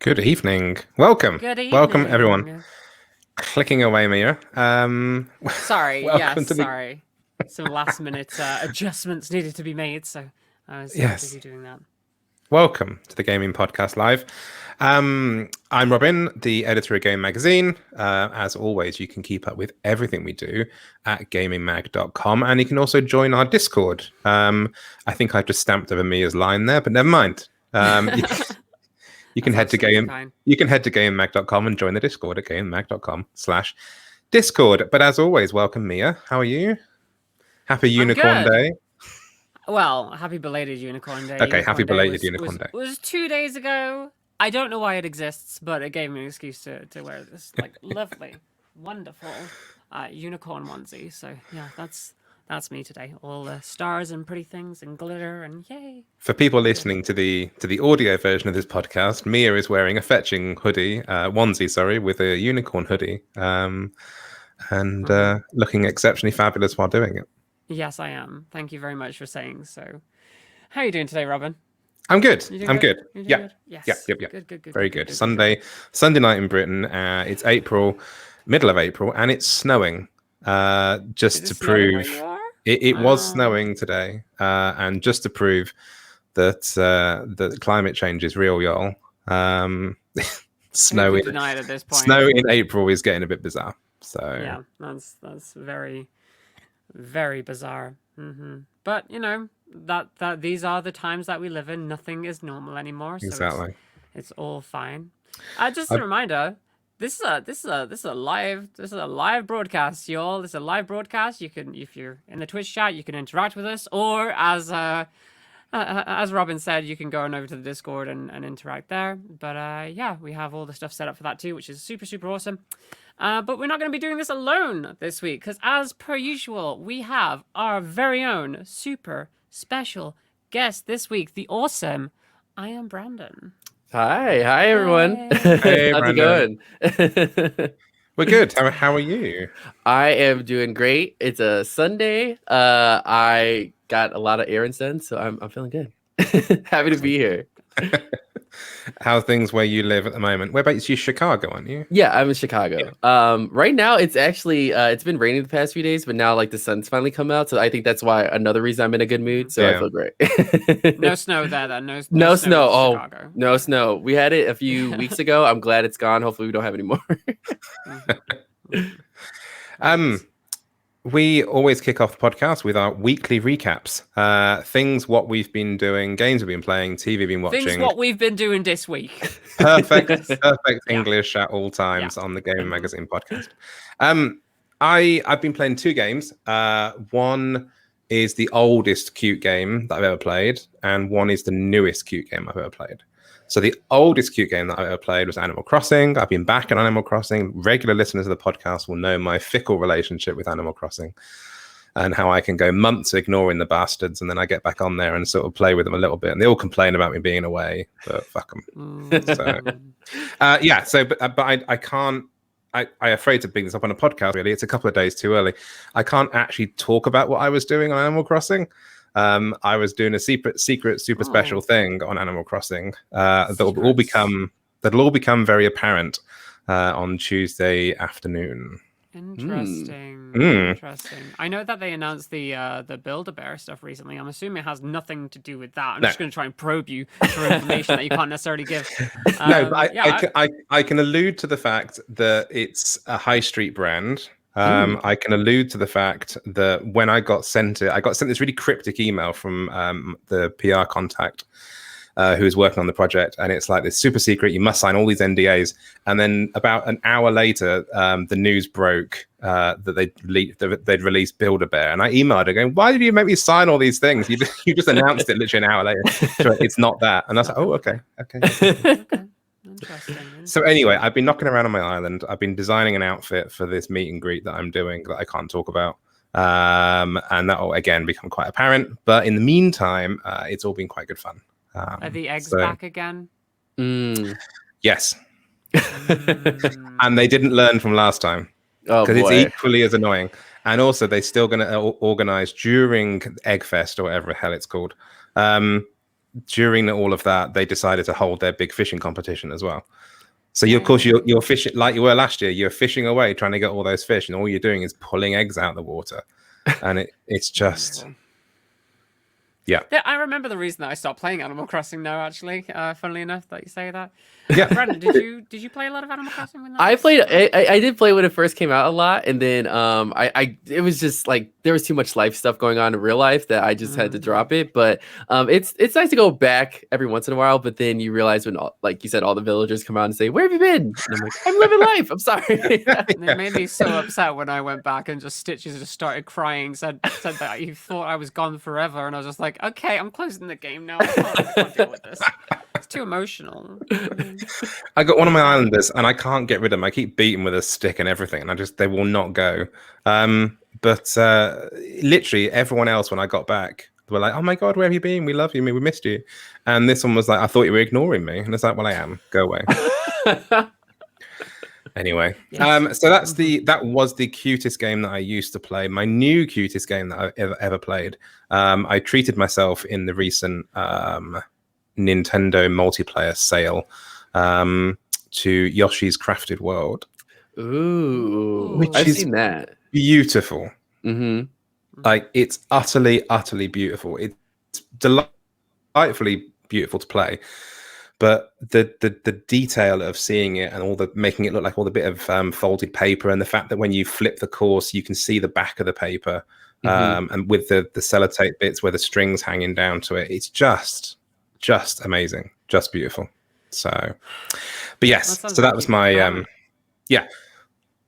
Good evening. Welcome. Good evening. Welcome, everyone. Clicking away, Mia. Sorry. welcome Yes. Sorry. Some last-minute adjustments needed to be made, so I was busy doing that. Welcome to the Gayming Podcast Live. I'm Robin, the editor of Game Magazine. As always, you can keep up with everything we do at gaymingmag.com, and you can also join our Discord. I think I've just stamped over Mia's line there, but never mind. You can head to gaymag.com and join the Discord at gaymag.com/Discord. But as always, welcome, Mia. How are you? Happy Unicorn Day. Well, happy belated Unicorn Day. Okay, happy belated Unicorn Day. It was 2 days ago. I don't know why it exists, but it gave me an excuse to wear this lovely, wonderful unicorn onesie. So yeah, that's me today. All the stars and pretty things and glitter and yay. For people listening to the audio version of this podcast, Mia is wearing a fetching onesie, with a unicorn hoodie, and looking exceptionally fabulous while doing it. Yes, I am. Thank you very much for saying so. How are you doing today, Robin? I'm good. I'm good. Yeah. Good? Yes. Yep. Good. Very good. Sunday night in Britain. It's April, middle of April, and it's snowing. Just to prove it was snowing today, and just to prove that that climate change is real, y'all. Snow in April is getting a bit bizarre. So yeah, that's very, very bizarre. Mm-hmm. But you know that these are the times that we live in. Nothing is normal anymore. So exactly, it's all fine. Just a reminder. This is a live broadcast, y'all. This is a live broadcast. You can, if you're in the Twitch chat, you can interact with us, or as Robin said, you can go on over to the Discord and interact there. But yeah, we have all the stuff set up for that too, which is super awesome. But we're not going to be doing this alone this week, because as per usual, we have our very own super special guest this week, the awesome iamBrandon. Hi everyone. Hey, how's it going? We're good. How are you? I am doing great. It's a Sunday. I got a lot of errands done, so I'm feeling good. Happy to be here. How are things where you live at the moment? Whereabouts? You're Chicago, aren't you? Yeah, I'm in Chicago. Yeah. Right now it's actually it's been raining the past few days, but now the sun's finally come out, so I think that's why another reason I'm in a good mood. So yeah. I feel great. No snow there, then. No snow. Oh, Chicago. No snow. We had it a few weeks ago. I'm glad it's gone. Hopefully we don't have any more. We always kick off the podcast with our weekly recaps. Things, what we've been doing, games we've been playing, TV we've been watching. Things, what we've been doing this week. Perfect English at all times on the Gaming Magazine podcast. I've been playing two games. One is the oldest cute game that I've ever played, and one is the newest cute game I've ever played. So the oldest cute game that I ever played was Animal Crossing. I've been back on Animal Crossing. Regular listeners of the podcast will know my fickle relationship with Animal Crossing and how I can go months ignoring the bastards, and then I get back on there and sort of play with them a little bit. And they all complain about me being away, but fuck them. But I can't. I'm afraid to bring this up on a podcast, really. It's a couple of days too early. I can't actually talk about what I was doing on Animal Crossing. I was doing a secret, super special thing on Animal Crossing that'll all become very apparent on Tuesday afternoon. Interesting. I know that they announced the Build-A-Bear stuff recently. I'm assuming it has nothing to do with that. I'm just going to try and probe you for information that you can't necessarily give. I can allude to the fact that it's a high street brand. I can allude to the fact that when I got sent this really cryptic email from the PR contact who was working on the project, and it's like this super secret. You must sign all these NDAs. And then about an hour later, the news broke that they'd released Build-A-Bear, and I emailed her going, "Why did you make me sign all these things? You just announced it literally an hour later. So it's not that." And I was like, "Oh, okay." Interesting. So anyway, I've been knocking around on my island. I've been designing an outfit for this meet and greet that I'm doing that I can't talk about. And that will, again, become quite apparent. But in the meantime, it's all been quite good fun. Are the eggs back again? Yes. And they didn't learn from last time. Because it's equally as annoying. And also, they're still going to organize during Eggfest or whatever the hell it's called. during all of that, they decided to hold their big fishing competition as well. So of course you're fishing like you were last year. You're fishing away trying to get all those fish, and all you're doing is pulling eggs out of the water, and it's just. Yeah, I remember the reason that I stopped playing Animal Crossing now. Actually, funnily enough, that you say that. Yeah, Brandon, did you play a lot of Animal Crossing? When that I did play when it first came out a lot, and then it was just like there was too much life stuff going on in real life that I just had to drop it. But it's nice to go back every once in a while. But then you realize when, like you said, all the villagers come out and say, "Where have you been?" And I'm like, "I'm living life. I'm sorry." It made me so upset when I went back and Stitches just started crying, said that he thought I was gone forever, and I was just like, okay, I'm closing the game now. I can't deal with this. It's too emotional. I got one of my islanders, and I can't get rid of them. I keep beating with a stick and everything, and they will not go. But literally everyone else, when I got back, they were like, "Oh my god, where have you been? We love you, we missed you." And this one was like, "I thought you were ignoring me," and it's like, "Well, I am. Go away." Anyway, yes. So that was the cutest game that I used to play. My new cutest game that I've ever played. I treated myself in the recent Nintendo multiplayer sale to Yoshi's Crafted World. Ooh, which I've is seen that. Beautiful. Mm-hmm. Like it's utterly beautiful. It's delightfully beautiful to play. But the detail of seeing it and all the making it look like all the bit of folded paper, and the fact that when you flip the course, you can see the back of the paper, and with the sellotape bits where the strings hanging down to it, it's just amazing, just beautiful. So, but yes, so that was my yeah.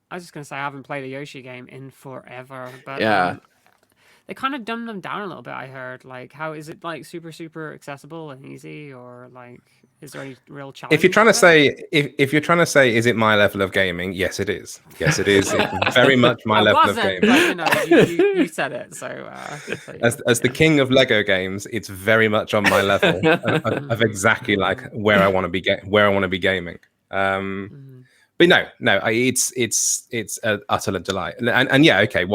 I was just gonna say I haven't played a Yoshi game in forever, but yeah. They kind of dumbed them down a little bit. I heard, like, how is it like super accessible and easy, or like is there any real challenge? If you're trying to say, if you're trying to say, is it my level of gaming? Yes, it is. Yes, it is. It's very much my level of gaming. But, you said it, so as the king of Lego games, it's very much on my level of exactly like where I want to be gaming. But no, it's an utter delight, and yeah, okay.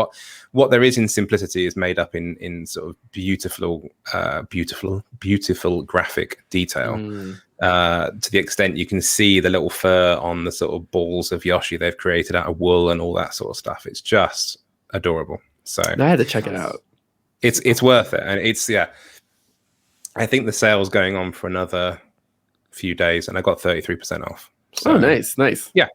What there is in simplicity is made up in sort of beautiful graphic detail. To the extent you can see the little fur on the sort of balls of Yoshi they've created out of wool and all that sort of stuff. It's just adorable. So I had to check it out. It's worth it, and it's I think the sale's going on for another few days, and I got 33% off. So, oh, nice. Yeah.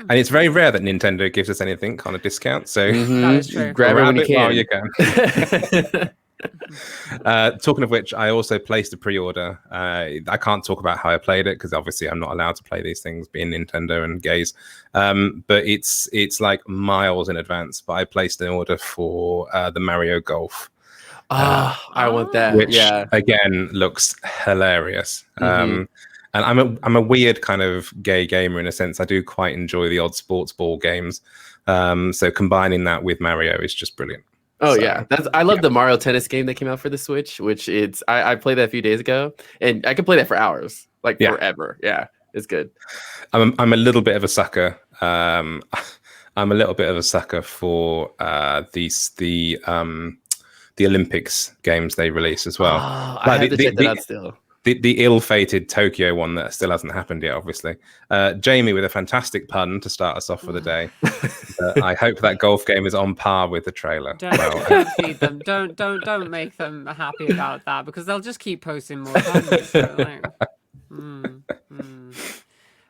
And it's very rare that Nintendo gives us anything kind of discount. So that is true. Grab it when you can. While you can. Talking of which, I also placed a pre-order. I can't talk about how I played it because obviously I'm not allowed to play these things, being Nintendo and gays. But it's like miles in advance. But I placed an order for the Mario Golf. I want that. Which again looks hilarious. And I'm a weird kind of gay gamer in a sense. I do quite enjoy the odd sports ball games. So combining that with Mario is just brilliant. Oh, so, yeah. I love the Mario Tennis game that came out for the Switch, which I played that a few days ago, and I could play that for hours, forever. Yeah, it's good. I'm a little bit of a sucker. I'm a little bit of a sucker for the Olympics games they release as well. Oh, I have to check that out still. The ill-fated Tokyo one that still hasn't happened yet, obviously. Jamie with a fantastic pun to start us off for the day. I hope that golf game is on par with the trailer. Don't feed them. Don't make them happy about that because they'll just keep posting more puns. So,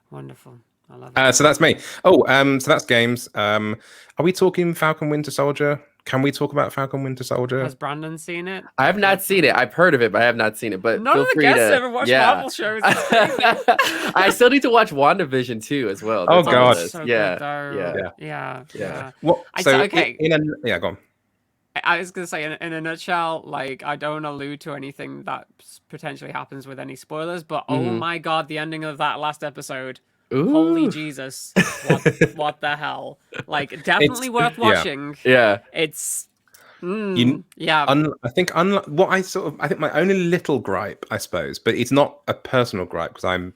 wonderful. I love it. So that's me. Oh, so that's games. Are we talking Falcon Winter Soldier? Can we talk about Falcon Winter Soldier? Has Brandon seen it? I have not seen it. I've heard of it, but I have not seen it. But none of the guests ever watch Marvel shows. I still need to watch WandaVision too, as well. That's God! So yeah. Well, so okay. Go on. I was gonna say, in a nutshell, like I don't allude to anything that potentially happens with any spoilers, but oh my God, the ending of that last episode. Ooh. Holy Jesus! What the hell? Like, definitely worth watching. Yeah. It's. I think my only little gripe, I suppose, but it's not a personal gripe because I'm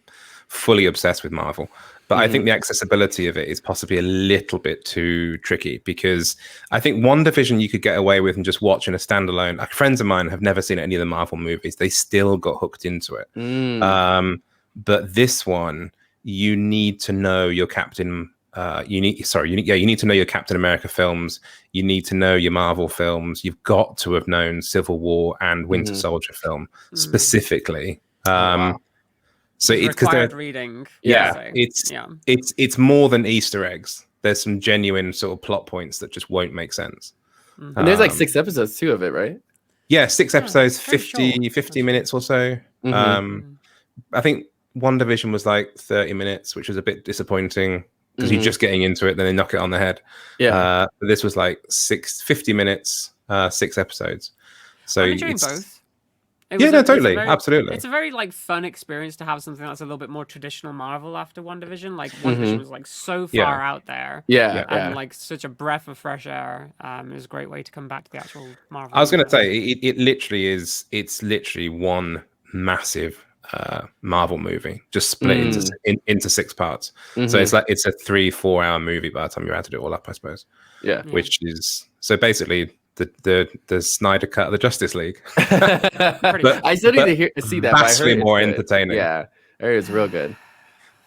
fully obsessed with Marvel. But I think the accessibility of it is possibly a little bit too tricky, because I think WandaVision you could get away with and just watching a standalone. Like, friends of mine have never seen any of the Marvel movies. They still got hooked into it. But this one, you need to know your Captain. You need to know your Captain America films. You need to know your Marvel films. You've got to have known Civil War and Winter Soldier film specifically. So it's required reading. It's more than Easter eggs. There's some genuine sort of plot points that just won't make sense. And there's like 6 episodes too of it, right? Yeah, 6 episodes, 50 minutes or so. I think WandaVision was like 30 minutes, which was a bit disappointing because you're just getting into it, then they knock it on the head. But this was like 50 minutes, 6 episodes. So I'm enjoying both. Totally, absolutely. It's a very like fun experience to have something that's a little bit more traditional Marvel after WandaVision. Like WandaVision was like so far out there, and like such a breath of fresh air. It was a great way to come back to the actual Marvel. I was going to say it literally is. It's literally one massive Marvel movie, just split into 6 parts. So it's like it's a 3-4 hour movie by the time you add it all up, I suppose. Which is so basically the Snyder cut of the Justice League. I still need to see that. Vastly more entertaining. Yeah, it's real good.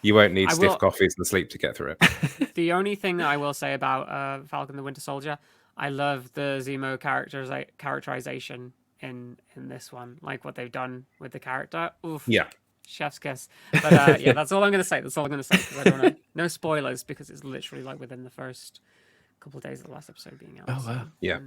You won't need stiff coffees and sleep to get through it. The only thing that I will say about Falcon the Winter Soldier, I love the Zemo characterization in this one, like what they've done with the character. Oof. Yeah. Chef's kiss. But that's all I'm going to say. That's all I'm going to say, because I don't want to. No spoilers, because it's literally like within the first couple of days of the last episode being out. Oh wow. Yeah.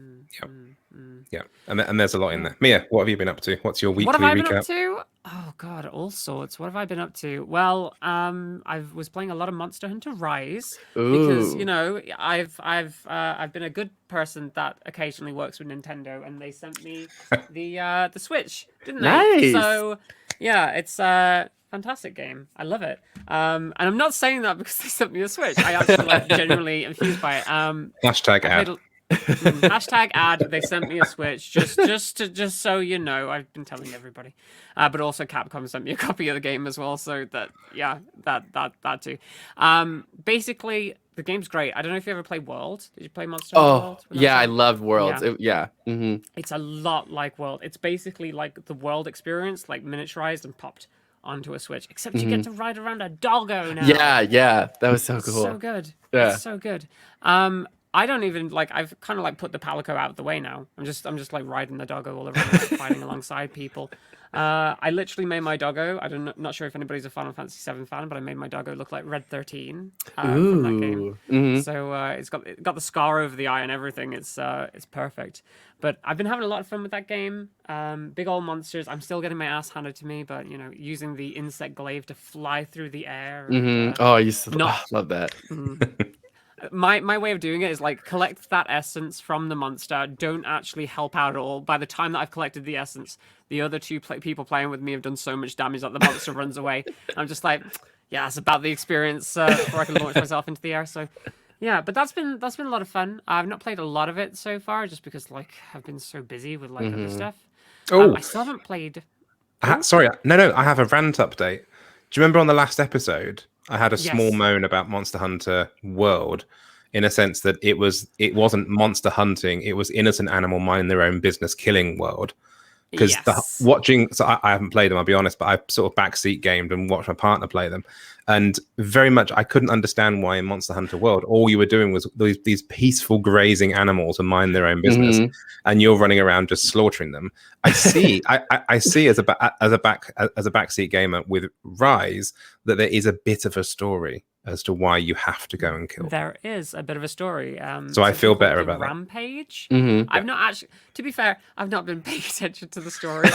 And there's a lot in there. Mia, what have you been up to? What's your weekly recap? What have I been up to? Oh god, all sorts. What have I been up to? Well, I was playing a lot of Monster Hunter Rise because I've been a good person that occasionally works with Nintendo, and they sent me the Switch, didn't they? Nice. So yeah, it's fantastic game. I love it. And I'm not saying that because they sent me a Switch. I actually genuinely infused by it. Hashtag ad. Hashtag ad. They sent me a Switch just so you know. I've been telling everybody. But also Capcom sent me a copy of the game as well. So that too. Basically, the game's great. I don't know if you ever played World. Did you play Monster Hunter World? Yeah, I loved World. Yeah. Mm-hmm. It's a lot like World. It's basically like the World experience, like miniaturized and popped onto a Switch, except you get to ride around a doggo now. Yeah, that was so cool. So good. Yeah, it's so good. I don't even like. I've kind of like put the Palico out of the way now. I'm just like riding the doggo all around, like, fighting alongside people. I literally made my doggo. Not sure if anybody's a Final Fantasy VII fan, but I made my doggo look like Red 13 from that game. So it's got the scar over the eye and everything. It's perfect. But I've been having a lot of fun with that game. Big old monsters. I'm still getting my ass handed to me, but using the insect glaive to fly through the air. And, I used to love that. My way of doing it is like collect that essence from the monster. Don't actually help out at all. By the time that I've collected the essence, the other two people playing with me have done so much damage that the monster runs away. I'm just like, yeah, it's about the experience before I can launch myself into the air. So, yeah, but that's been a lot of fun. I've not played a lot of it so far, just because like I've been so busy with like other stuff. I still haven't played. Sorry, no, I have a rant update. Do you remember on the last episode? I had a small moan about Monster Hunter World, in a sense that it wasn't monster hunting; it was innocent animal minding their own business, killing world. Because I haven't played them, I'll be honest, but I sort of backseat gamed and watched my partner play them, and very much I couldn't understand why in Monster Hunter World all you were doing was these peaceful grazing animals and mind their own business, and you're running around just slaughtering them. I see, I see as a backseat gamer with Rise that there is a bit of a story as to why you have to go and kill. There is a bit of a story. So I feel better about Rampage. that. I've not actually, to be fair, I've not been paying attention to the story.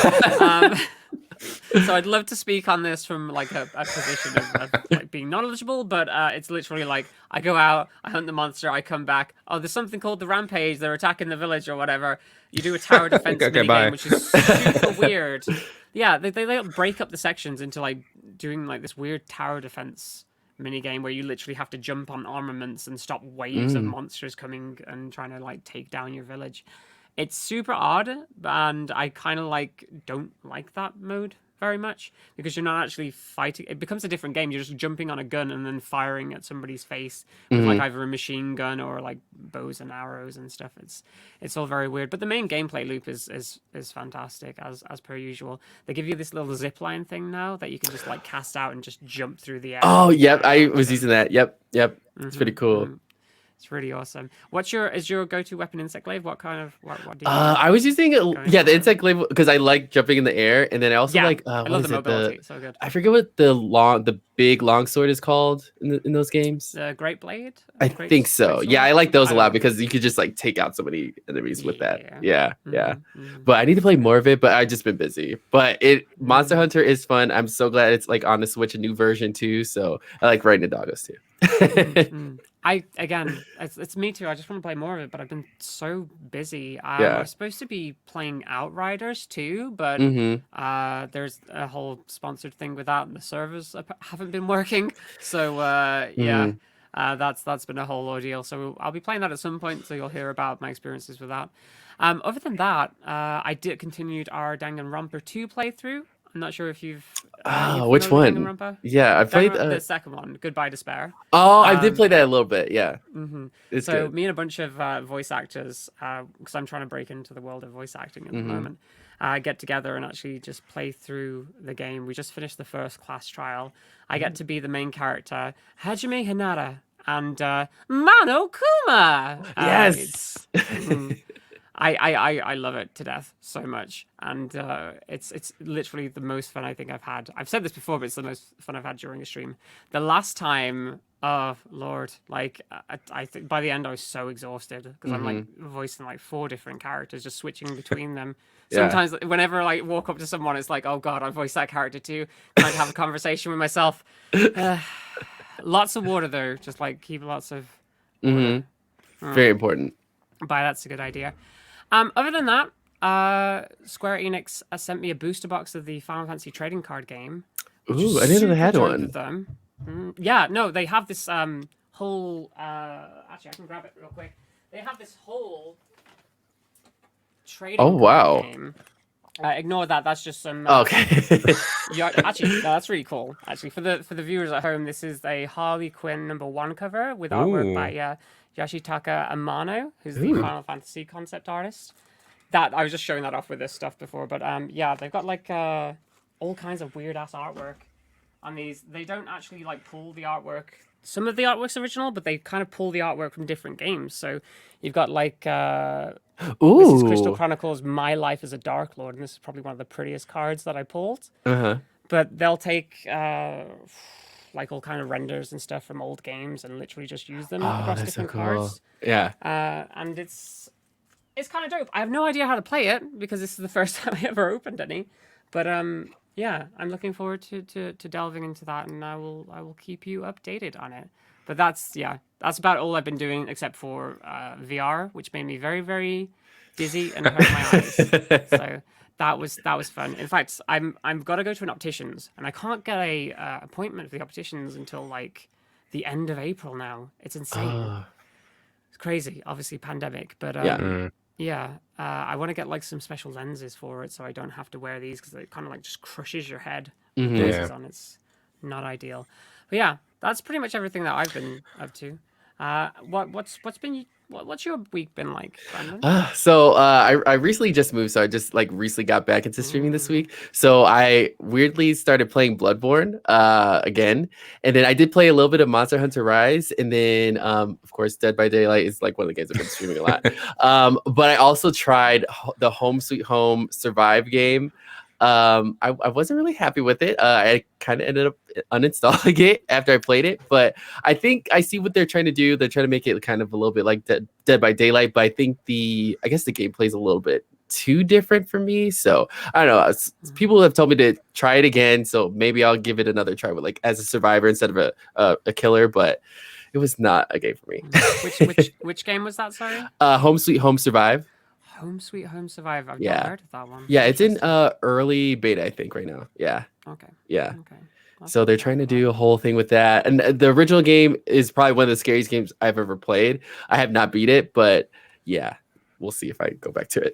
So I'd love to speak on this from like a position of like being knowledgeable, but it's literally like I go out, I hunt the monster, I come back. Oh, there's something called the Rampage. They're attacking the village or whatever. You do a tower defense minigame, which is super weird. Yeah, they like break up the sections into like doing like this weird tower defense minigame where you literally have to jump on armaments and stop waves of monsters coming and trying to like take down your village. It's super odd, and I kind of like don't like that mode very much because you're not actually fighting. It becomes a different game. You're just jumping on a gun and then firing at somebody's face with like either a machine gun or like bows and arrows and stuff. It's all very weird. But the main gameplay loop is fantastic as per usual. They give you this little zip line thing now that you can just like cast out and just jump through the air. Oh, yep. I was using that. Yep. It's pretty cool. It's really awesome. Is your go-to weapon insect glaive? What do you I was using the insect glaive because I like jumping in the air, and then I also like I love the mobility. It's so good. I forget what the big long sword is called in those games. The Great Blade? I think so. Yeah, I like those a lot because you could just like take out so many enemies with that. Yeah. But I need to play more of it, but I've just been busy. But Monster Hunter is fun. I'm so glad it's like on the Switch, a new version too. So I like riding the doggos too. It's me too. I just want to play more of it, but I've been so busy. I was supposed to be playing Outriders too, but there's a whole sponsored thing with that, and the servers haven't been working. So that's been a whole ordeal. So I'll be playing that at some point. So you'll hear about my experiences with that. Other than that, I continued our Danganronpa 2 playthrough. I'm not sure if you've. Which one? Yeah, I played the second one, Goodbye Despair. Oh, I did play that a little bit. Yeah. So good. Me and a bunch of voice actors, because I'm trying to break into the world of voice acting at the moment, get together and actually just play through the game. We just finished the first class trial. I get to be the main character, Hajime Hinata, and Mano Kuma. Yes. I love it to death so much, and it's literally the most fun I think I've had. I've said this before, but it's the most fun I've had during a stream. The last time, oh Lord, like I think by the end I was so exhausted because I'm like voicing like 4 different characters, just switching between them. Sometimes whenever I like walk up to someone, it's like, oh God, I voiced that character too. Trying to have a conversation with myself. Lots of water though, just like keep lots of water. Very important. But that's a good idea. Other than that, Square Enix sent me a booster box of the Final Fantasy trading card game. Ooh, I didn't know they had one. With them. Yeah, no, they have this whole. Actually, I can grab it real quick. They have this whole trading card game. Ignore that. That's just some. Okay. Actually, no, that's really cool. Actually, for the viewers at home, this is a Harley Quinn #1 cover with artwork by Yoshitaka Amano, who's the Final Fantasy concept artist. That I was just showing that off with this stuff before, but they've got like all kinds of weird ass artwork on these. They don't actually like pull the artwork. Some of the artwork's original, but they kind of pull the artwork from different games. So you've got like this is Crystal Chronicles My Life as a Dark Lord, and this is probably one of the prettiest cards that I pulled. But they'll take like all kind of renders and stuff from old games and literally just use them across different cards. Yeah. And it's kind of dope. I have no idea how to play it because this is the first time I ever opened any. But I'm looking forward to delving into that, and I will keep you updated on it. But that's about all I've been doing except for VR, which made me very, very dizzy and hurt my eyes. So that was fun. In fact, I'm gotta go to an optician's, and I can't get a appointment for the optician's until like the end of April now. It's insane. It's crazy. Obviously, pandemic, but I want to get like some special lenses for it, so I don't have to wear these because it kind of like just crushes your head. On. It's not ideal. But yeah, that's pretty much everything that I've been up to. What's your week been like, Brandon? I recently just moved, so I just like recently got back into streaming this week. So I weirdly started playing Bloodborne again, and then I did play a little bit of Monster Hunter Rise, and then of course Dead by Daylight is like one of the games I've been streaming a lot. But I also tried the Home Sweet Home Survive game. I wasn't really happy with it. I kind of ended up uninstalling it after I played it, but I think I see what they're trying to do. They're trying to make it kind of a little bit like Dead by Daylight, but I think I guess the gameplay is a little bit too different for me. So I don't know. People have told me to try it again, so maybe I'll give it another try with like as a survivor instead of a killer. But it was not a game for me. Which game was that? Sorry. Home Sweet Home Survive. Home Sweet Home Survive. I've never heard of that one. Yeah, it's in early beta, I think, right now. Yeah. Okay. Yeah. Okay. So they're trying to do a whole thing with that. And the original game is probably one of the scariest games I've ever played. I have not beat it, but yeah, we'll see if I go back to it.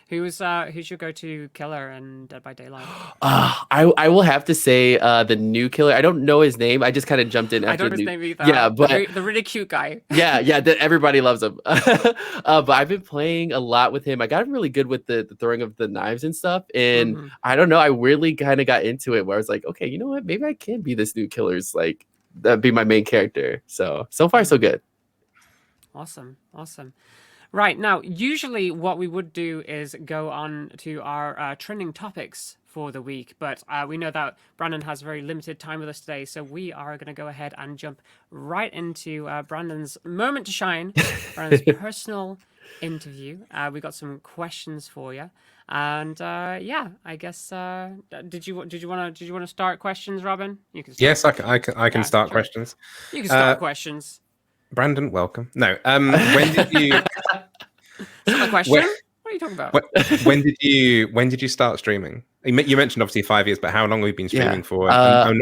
who's your go-to killer in Dead by Daylight? I will have to say the new killer. I don't know his name. I just kind of jumped in after I don't know his name either. Yeah, but the really cute guy. yeah, that everybody loves him. But I've been playing a lot with him. I got really good with the throwing of the knives and stuff. And I don't know, I really kind of got into it where I was like, okay, you know what? Maybe I can be this new killer's like that'd be my main character. So far so good. Awesome. Right, now, usually what we would do is go on to our trending topics for the week, but we know that Brandon has very limited time with us today, so we are going to go ahead and jump right into Brandon's moment to shine, Brandon's personal interview. We got some questions for you, and yeah, I guess did you want to start questions, Robin? You can start. Yes, I can start questions. You can start questions. Brandon, welcome. No, when did you? Is that a question? What are you talking about? When did you start streaming? You mentioned obviously 5 years, but how long have you been streaming for? And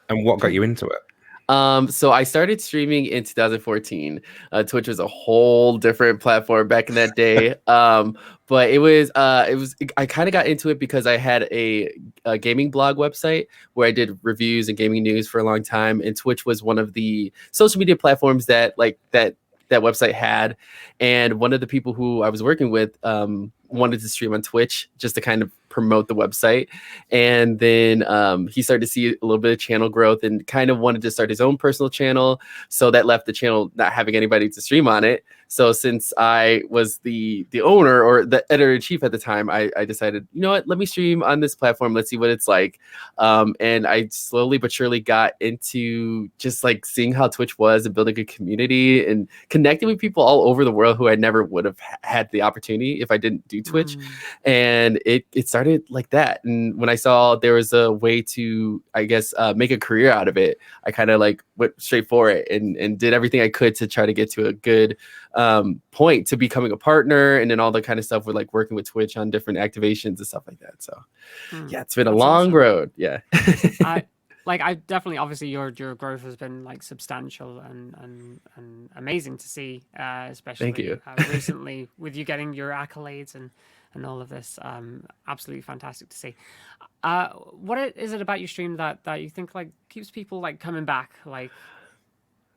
what got you into it? So I started streaming in 2014. Twitch was a whole different platform back in that day. But it was I kind of got into it because I had a gaming blog website where I did reviews and gaming news for a long time, and Twitch was one of the social media platforms that website had. And one of the people who I was working with wanted to stream on Twitch just to kind of promote the website. And then he started to see a little bit of channel growth and kind of wanted to start his own personal channel. So that left the channel not having anybody to stream on it. So since I was the owner or the editor-in-chief at the time, I decided, you know what, let me stream on this platform. Let's see what it's like. And I slowly but surely got into just like seeing how Twitch was and building a community and connecting with people all over the world who I never would have had the opportunity if I didn't do Twitch. And it started like that. And when I saw there was a way to, I guess, make a career out of it, I kind of like went straight for it and did everything I could to try to get to a good point to becoming a partner, and then all the kind of stuff with like working with Twitch on different activations and stuff like that. So yeah, it's been a long road. Yeah. I definitely, obviously your growth has been like substantial and amazing to see, especially Thank you. Recently with you getting your accolades and all of this. Absolutely fantastic to see. What is it about your stream that you think like keeps people like coming back? Like,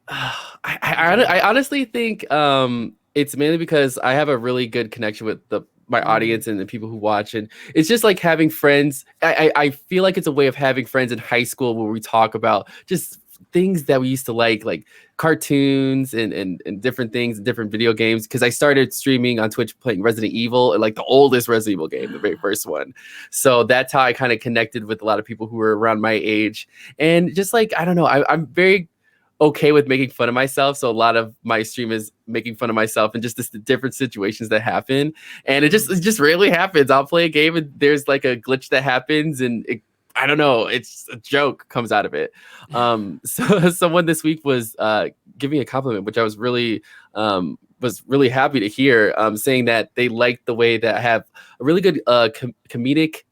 I honestly think it's mainly because I have a really good connection with my audience and the people who watch, and it's just like having friends. I feel like it's a way of having friends in high school where we talk about just things that we used to like cartoons and different things and different video games, because I started streaming on Twitch playing Resident Evil, and like the oldest Resident Evil game, the very first one. So that's how I kind of connected with a lot of people who were around my age. And just like, I don't know, I'm very okay with making fun of myself, so a lot of my stream is making fun of myself and just the different situations that happen. And it just rarely happens. I'll play a game and there's like a glitch that happens, and I don't know, it's a joke comes out of it. So someone this week was giving a compliment, which I was really happy to hear, saying that they liked the way that I have a really good comedic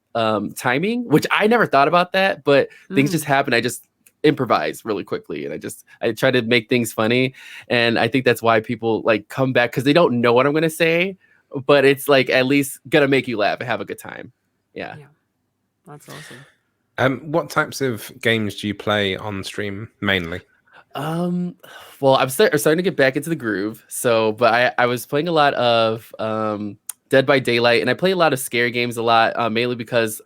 timing, which I never thought about that, but things just happen. I just improvise really quickly, and I try to make things funny, and I think that's why people like come back, because they don't know what I'm gonna say, but it's like at least gonna make you laugh and have a good time. Yeah. That's awesome. What types of games do you play on stream mainly? Well, I'm starting to get back into the groove. So, but I was playing a lot of Dead by Daylight, and I play a lot of scary games a lot, mainly because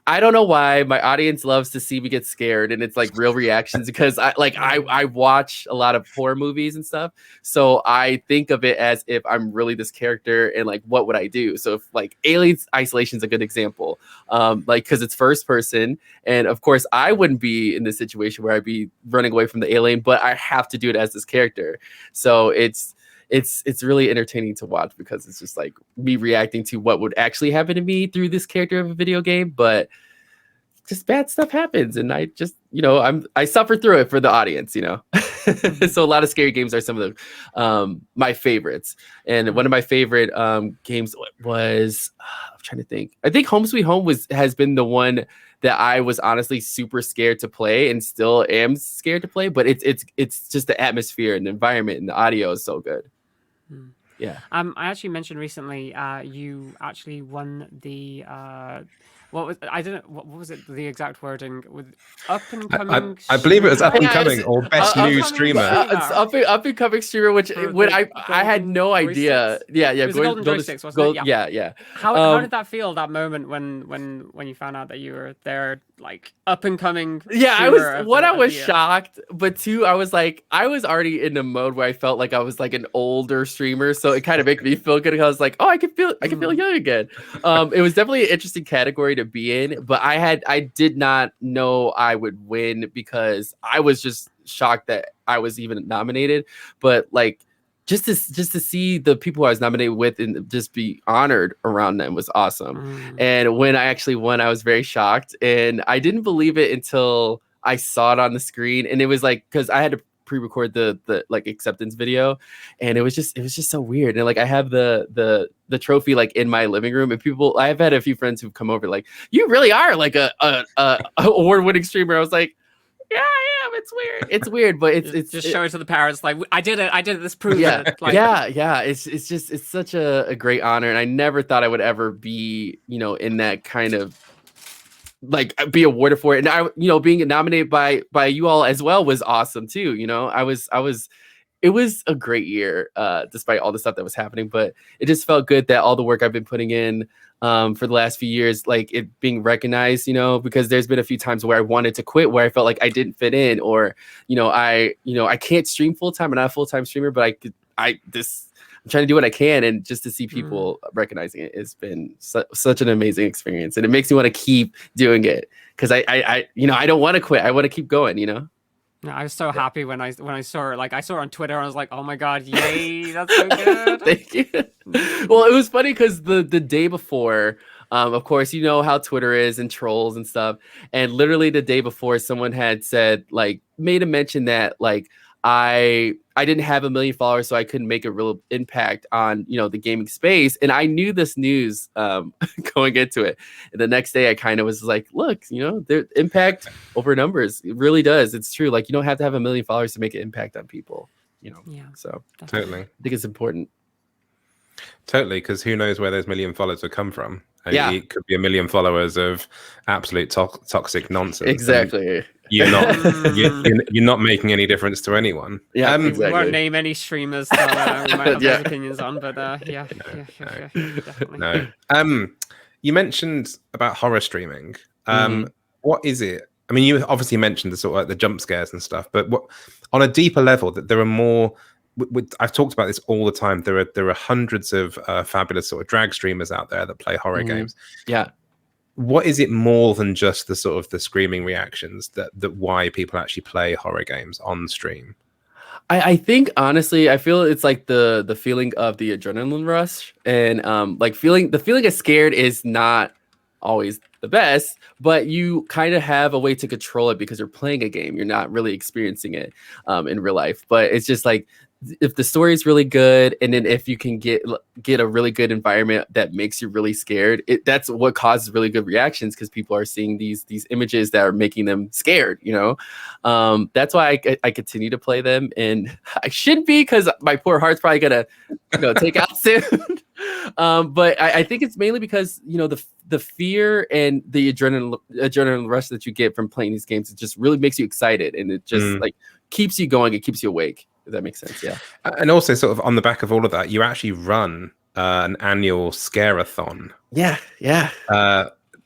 I don't know why my audience loves to see me get scared, and it's like real reactions, because I watch a lot of horror movies and stuff. So I think of it as if I'm really this character, and like, what would I do? So if like Aliens Isolation is a good example, like, cause it's first person. And of course I wouldn't be in this situation where I'd be running away from the alien, but I have to do it as this character. So it's really entertaining to watch, because it's just like me reacting to what would actually happen to me through this character of a video game, but just bad stuff happens, and I just, I suffer through it for the audience, So a lot of scary games are some of the my favorites. And one of my favorite games was I'm trying to think. I think Home Sweet Home has been the one that I was honestly super scared to play, and still am scared to play, but it's just the atmosphere and the environment and the audio is so good. Yeah. I actually mentioned recently, you actually won the what was I don't know what was it the exact wording with up and coming. I believe it was up and Yeah, coming it's- or best new up-and-coming streamer. It's up and coming streamer, which For when the I had golden no idea. joysticks? Yeah, It was the golden joysticks, wasn't it? Yeah. How did that feel that moment when you found out that you were there, like up and coming? Yeah, I streamer was of the year? shocked, but two, I was already in the mode where I felt like I was like an older streamer, so it kind of made me feel good. Because I was like, oh, I can feel young again. It was definitely an interesting category to be in, but I did not know I would win because I was just shocked that I was even nominated. But like, just to see the people who I was nominated with and just be honored around them was awesome. And when I actually won, I was very shocked, and I didn't believe it until I saw it on the screen. And it was like, because I had to pre-record the like acceptance video, and it was just so weird. And like, I have the trophy like in my living room, and people, I've had a few friends who've come over like, you really are like a award-winning streamer. I was like, yeah, I am. It's weird, but it's just show it to the parents. Like, I did it. This proves it. Like, yeah. It's such a great honor, and I never thought I would ever be, in that kind of like be awarded for it. And I, being nominated by you all as well was awesome too. It was a great year, despite all the stuff that was happening. But it just felt good that all the work I've been putting in for the last few years, like it being recognized, because there's been a few times where I wanted to quit, where I felt like I didn't fit in, or, I can't stream full time. I'm not a full time streamer, but I'm trying to do what I can. And just to see people recognizing it has been such an amazing experience. And it makes me want to keep doing it. Cause I don't want to quit. I want to keep going, No, I was so happy when I saw it. Like, I saw it on Twitter, and I was like, "Oh my god, yay! That's so good." Thank you. Well, it was funny because the day before, of course, you know how Twitter is and trolls and stuff. And literally the day before, someone had said, like, made a mention that like I didn't have 1 million followers, so I couldn't make a real impact on, the gaming space. And I knew this news going into it. And the next day I kind of was like, look, the impact over numbers, it really does. It's true. Like, you don't have to have 1 million followers to make an impact on people, Yeah, so Totally. I think it's important. Totally, because who knows where those 1 million followers would come from? Yeah. It could be 1 million followers of absolute toxic nonsense. Exactly. You're not making any difference to anyone. Yeah, we exactly. won't name any streamers that we might have those opinions on, but yeah, definitely. No. You mentioned about horror streaming. What is it? I mean, you obviously mentioned the sort of like the jump scares and stuff, but what on a deeper level, that there are more. I've talked about this all the time. There are hundreds of fabulous sort of drag streamers out there that play horror games. Yeah. What is it more than just the sort of the screaming reactions that why people actually play horror games on stream? I think honestly, I feel it's like the feeling of the adrenaline rush, and like the feeling of scared is not always the best, but you kind of have a way to control it because you're playing a game. You're not really experiencing it in real life, but it's just like, if the story is really good, and then if you can get a really good environment that makes you really scared, that's what causes really good reactions, because people are seeing these images that are making them scared. That's why I continue to play them, and I shouldn't be, because my poor heart's probably gonna take out soon. But I think it's mainly because the fear and the adrenaline rush that you get from playing these games, it just really makes you excited, and it just like keeps you going. It keeps you awake. If that makes sense, yeah. And also, sort of on the back of all of that, you actually run an annual scare-a-thon. Yeah.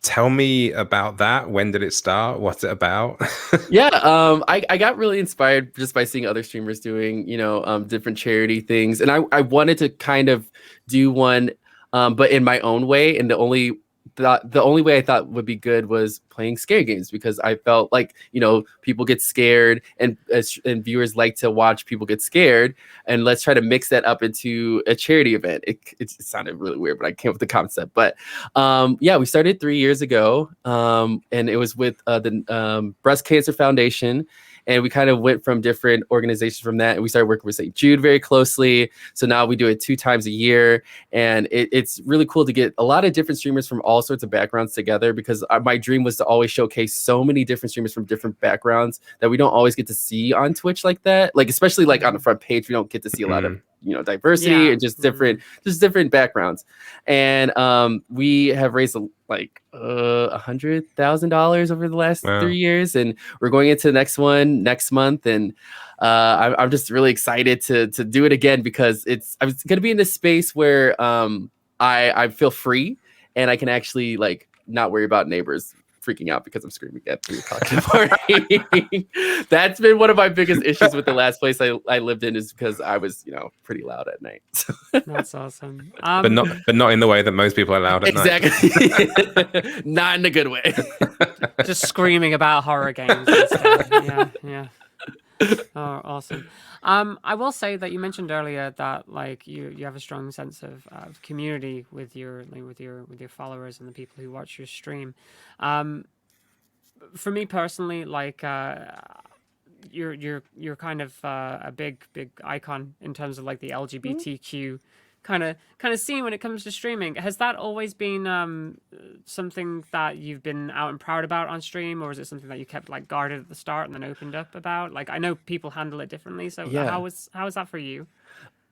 Tell me about that. When did it start? What's it about? I got really inspired just by seeing other streamers doing, different charity things, and I wanted to kind of do one, but in my own way. And the only way I thought would be good was playing scare games, because I felt like, people get scared, and viewers like to watch people get scared, and let's try to mix that up into a charity event. It sounded really weird, but I came up with the concept. But we started 3 years ago, and it was with the Breast Cancer Foundation. And we kind of went from different organizations from that. And we started working with St. Jude very closely. So now we do it 2 times a year. And it's really cool to get a lot of different streamers from all sorts of backgrounds together, because my dream was to always showcase so many different streamers from different backgrounds that we don't always get to see on Twitch like that. Like, especially like on the front page, we don't get to see a lot of diversity and just different backgrounds. And we have raised like $100,000 over the last 3 years, and we're going into the next one next month. And I'm just really excited to do it again, because I'm going to be in this space where I feel free, and I can actually like not worry about neighbors freaking out because I'm screaming at the cocktail party. That's been one of my biggest issues with the last place I lived in, is because I was, pretty loud at night. That's awesome. But not in the way that most people are loud at night. Exactly. Not in a good way. Just screaming about horror games instead. Yeah. Oh, awesome. I will say that you mentioned earlier that like you have a strong sense of community with your followers and the people who watch your stream. For me personally, like you're kind of a big icon in terms of like the LGBTQ kind of scene when it comes to streaming. Has that always been something that you've been out and proud about on stream, or is it something that you kept like guarded at the start and then opened up about? Like, I know people handle it differently, so how is that for you?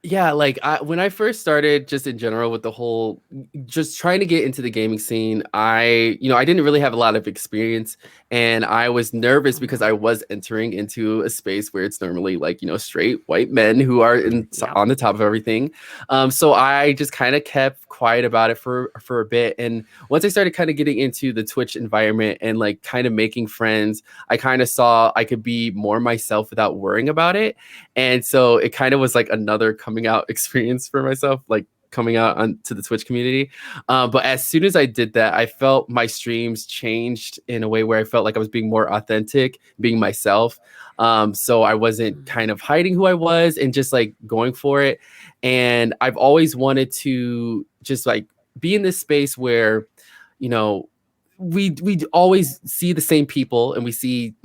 Yeah, like when I first started, just in general with the whole, just trying to get into the gaming scene, I didn't really have a lot of experience, and I was nervous because I was entering into a space where it's normally like, straight white men who are on the top of everything. So I just kind of kept quiet about it for a bit. And once I started kind of getting into the Twitch environment and like kind of making friends, I kind of saw I could be more myself without worrying about it. And so it kind of was like another coming out experience for myself, like coming out onto the Twitch community. But as soon as I did that, I felt my streams changed in a way where I felt like I was being more authentic, being myself. So I wasn't kind of hiding who I was and just like going for it. And I've always wanted to just like be in this space where, we always see the same people, and we see,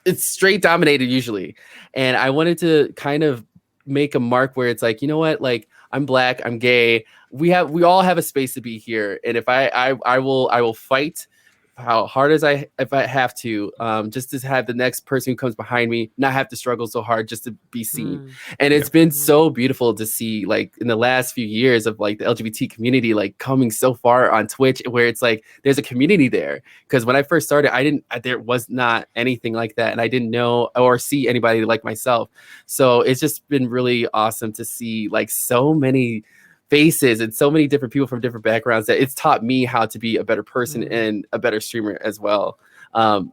it's straight dominated usually. And I wanted to kind of make a mark where it's like, like I'm Black, I'm gay. We all have a space to be here. And if I will fight how hard as if I have to, just to have the next person who comes behind me not have to struggle so hard just to be seen. And it's been so beautiful to see, like in the last few years of like the LGBT community, like coming so far on Twitch, where it's like there's a community there. Because when I first started, there was not anything like that, and I didn't know or see anybody like myself. So it's just been really awesome to see like so many faces and so many different people from different backgrounds, that it's taught me how to be a better person and a better streamer as well.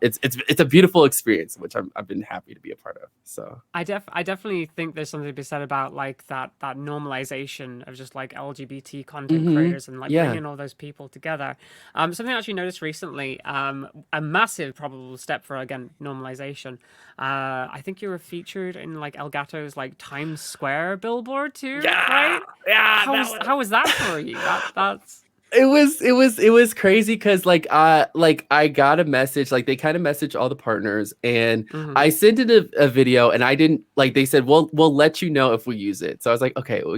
It's a beautiful experience, which I've been happy to be a part of. So I definitely think there's something to be said about like that normalization of just like LGBT content creators and like bringing all those people together. Something I actually noticed recently, a massive probable step for, again, normalization. I think you were featured in like Elgato's like Times Square billboard too, right? Yeah. How was that for you? That's It was crazy because I got a message, like they kind of messaged all the partners, and I sent in a video, and I didn't, like, they said, we'll let you know if we use it. So I was like, okay, well,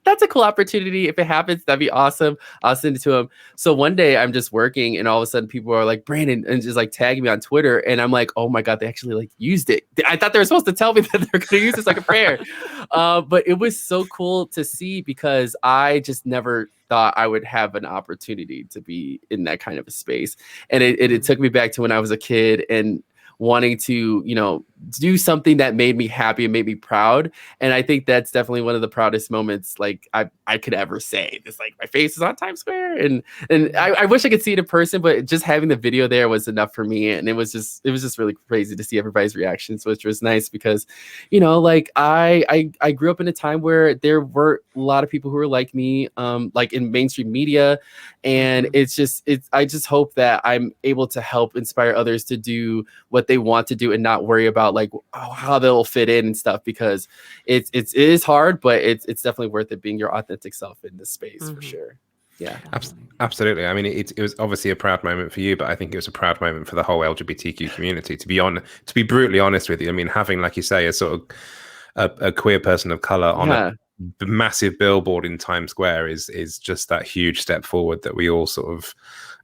that's a cool opportunity. If it happens, that'd be awesome. I'll send it to him. So one day I'm just working, and all of a sudden people are like, Brandon, and just like tagging me on Twitter. And I'm like, oh my God, they actually like used it. I thought they were supposed to tell me that they're going to use this like a prayer. But it was so cool to see, because I just never thought I would have an opportunity to be in that kind of a space. And it took me back to when I was a kid and wanting to, do something that made me happy and made me proud. And I think that's definitely one of the proudest moments like I could ever say. It's like my face is on Times Square, and I wish I could see it in person, but just having the video there was enough for me. And it was just really crazy to see everybody's reactions, which was nice because, like I grew up in a time where there were a lot of people who were like me, like in mainstream media. And I just hope that I'm able to help inspire others to do what they want to do and not worry about like how they'll fit in and stuff, because it is hard, but it's definitely worth it being your authentic self in this space for sure. Yeah, absolutely. I mean, it was obviously a proud moment for you, but I think it was a proud moment for the whole LGBTQ community. To be brutally honest with you, I mean, having, like you say, a sort of a queer person of color on a massive billboard in Times Square is just that huge step forward that we all sort of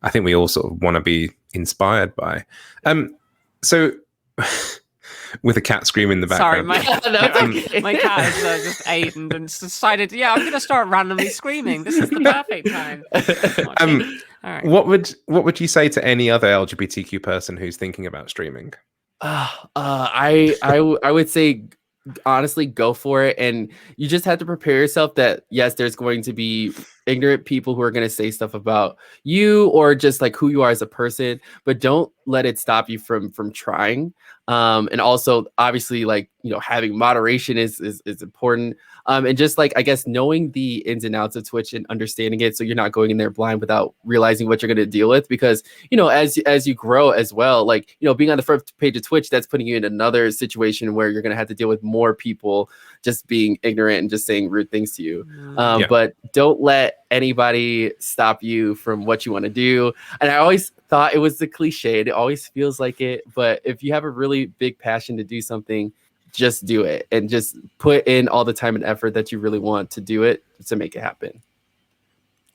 want to be inspired by. So with a cat screaming in the Sorry, background. my cat has just ate and decided, I'm going to start randomly screaming. This is the perfect time. All right. What would you say to any other LGBTQ person who's thinking about streaming? I would say, honestly, go for it. And you just have to prepare yourself that, yes, there's going to be ignorant people who are going to say stuff about you or just like who you are as a person, but don't let it stop you from trying. And also, obviously, like, having moderation is important. And just like, I guess, knowing the ins and outs of Twitch and understanding it, so you're not going in there blind without realizing what you're going to deal with. Because, as you grow as well, like, being on the front page of Twitch, that's putting you in another situation where you're going to have to deal with more people just being ignorant and just saying rude things to you. But don't let anybody stop you from what you want to do. And I always thought it was the cliche. It always feels like it. But if you have a really big passion to do something, just do it and just put in all the time and effort that you really want to do it to make it happen.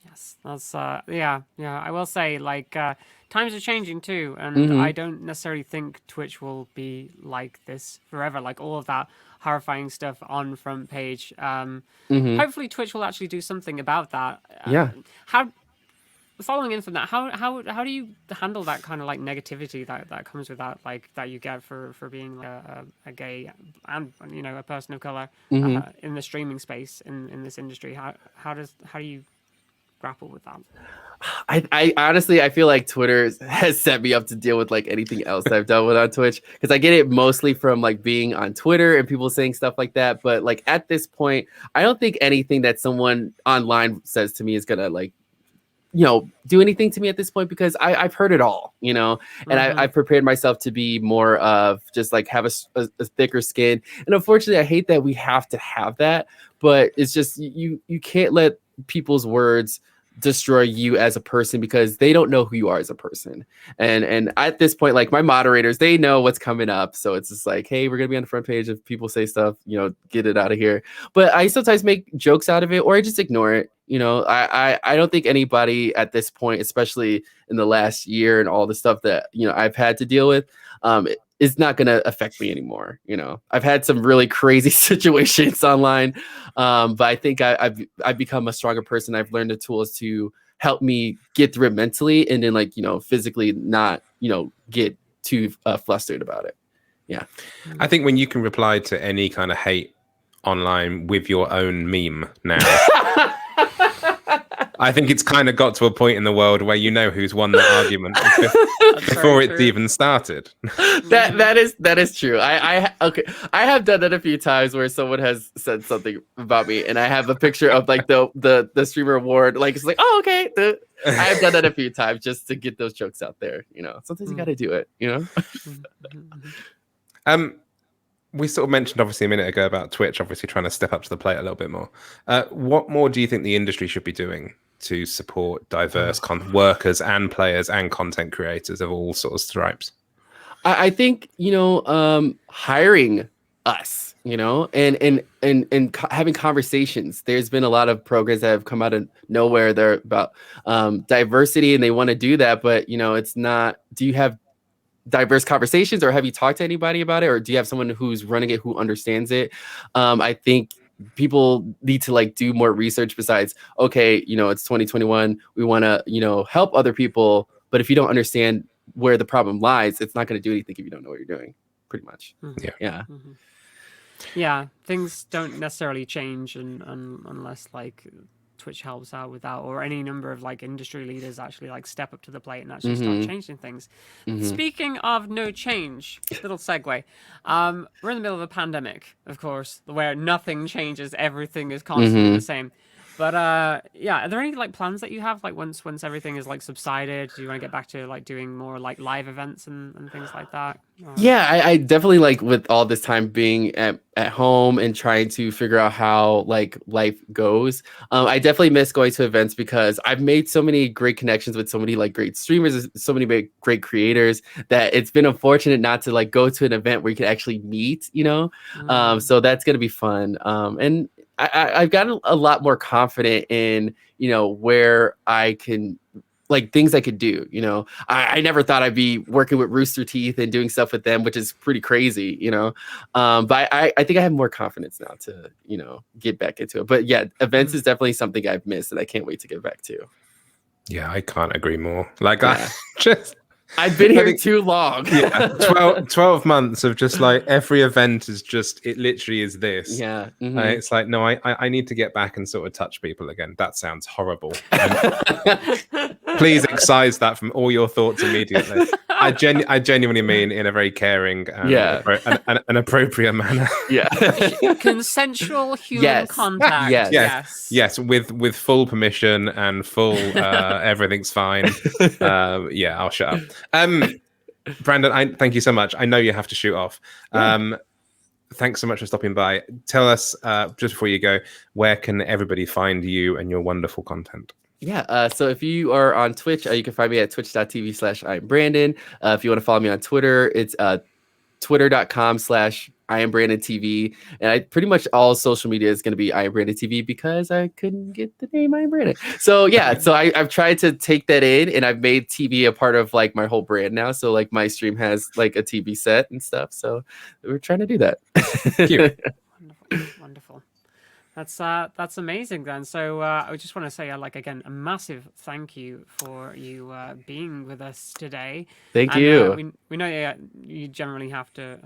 Yes, that's yeah. I will say, like, times are changing too, and I don't necessarily think Twitch will be like this forever. Like all of that horrifying stuff on front page. Hopefully, Twitch will actually do something about that. Following in from that, how do you handle that kind of like negativity that comes with that, like that you get for being like a gay and a person of color in the streaming space in this industry? How do you grapple with that? I honestly, I feel like Twitter has set me up to deal with like anything else that I've dealt with on Twitch, because I get it mostly from like being on Twitter and people saying stuff like that. But like at this point, I don't think anything that someone online says to me is gonna like do anything to me at this point, because I've heard it all, and I've prepared myself to be more of just like have a thicker skin. And unfortunately, I hate that we have to have that, but it's just you can't let people's words destroy you as a person, because they don't know who you are as a person. And at this point, like my moderators, they know what's coming up, so it's just like, hey, we're gonna be on the front page if people say stuff, get it out of here. But I sometimes make jokes out of it, or I just ignore it. I don't think anybody at this point, especially in the last year and all the stuff that I've had to deal with, is not going to affect me anymore. I've had some really crazy situations online, but I think I've become a stronger person. I've learned the tools to help me get through it mentally, and then like physically not get too flustered about it. Yeah, I think when you can reply to any kind of hate online with your own meme now. I think it's kind of got to a point in the world where who's won that argument before it's even started. That is true. I have done that a few times where someone has said something about me, and I have a picture of like the streamer award. Like it's like, oh, okay. I have done that a few times just to get those jokes out there. Sometimes you got to do it. We sort of mentioned obviously a minute ago about Twitch obviously trying to step up to the plate a little bit more. What more do you think the industry should be doing to support diverse workers and players and content creators of all sorts of stripes? I think hiring us, and having conversations. There's been a lot of programs that have come out of nowhere. They're about diversity, and they want to do that, but it's not. Do you have diverse conversations, or have you talked to anybody about it, or do you have someone who's running it who understands it? I think people need to like do more research besides, okay, it's 2021, we want to help other people, but if you don't understand where the problem lies, it's not going to do anything if you don't know what you're doing, pretty much. Yeah, things don't necessarily change unless like Twitch helps out with that, or any number of like industry leaders actually like step up to the plate and actually start changing things. Speaking of no change, little segue. We're in the middle of a pandemic, of course, where nothing changes, everything is constantly the same. But are there any like plans that you have, like once everything is like subsided? Do you want to get back to like doing more like live events and things like that? Yeah, I definitely like, with all this time being at home and trying to figure out how like life goes. I definitely miss going to events, because I've made so many great connections with so many like great streamers, so many great creators, that it's been unfortunate not to like go to an event where you can actually meet, so that's going to be fun. And I've gotten a lot more confident in, where I can like things I could do. You know, I never thought I'd be working with Rooster Teeth and doing stuff with them, which is pretty crazy, you know. But I think I have more confidence now to, you know, get back into it. But yeah, events is definitely something I've missed and I can't wait to get back to. Yeah, I can't agree more. Like I've been here too long. Yeah, 12 months of just like every event is just, it literally is this. Yeah. It's like, no, I need to get back and sort of touch people again. That sounds horrible. Please excise that from all your thoughts immediately. I genuinely mean in a very caring an appropriate manner. Yeah. Consensual human contact. Yes, with full permission and full everything's fine. Yeah, I'll shut up. Brandon, thank you so much. I know you have to shoot off. Thanks so much for stopping by. Tell us, just before you go, where can everybody find you and your wonderful content? Yeah, so if you are on Twitch, you can find me at twitch.tv/iamBrandon. If you want to follow me on Twitter, it's twitter.com/iamBrandonTV. And I pretty much all social media is going to be iamBrandonTV because I couldn't get the name iamBrandon. So yeah, so I've tried to take that in and I've made TV a part of like my whole brand now. So like my stream has like a TV set and stuff. So we're trying to do that. Wonderful. That's amazing then. So I just want to say, like, again, a massive thank you for you being with us today. Thank you. We know you generally have to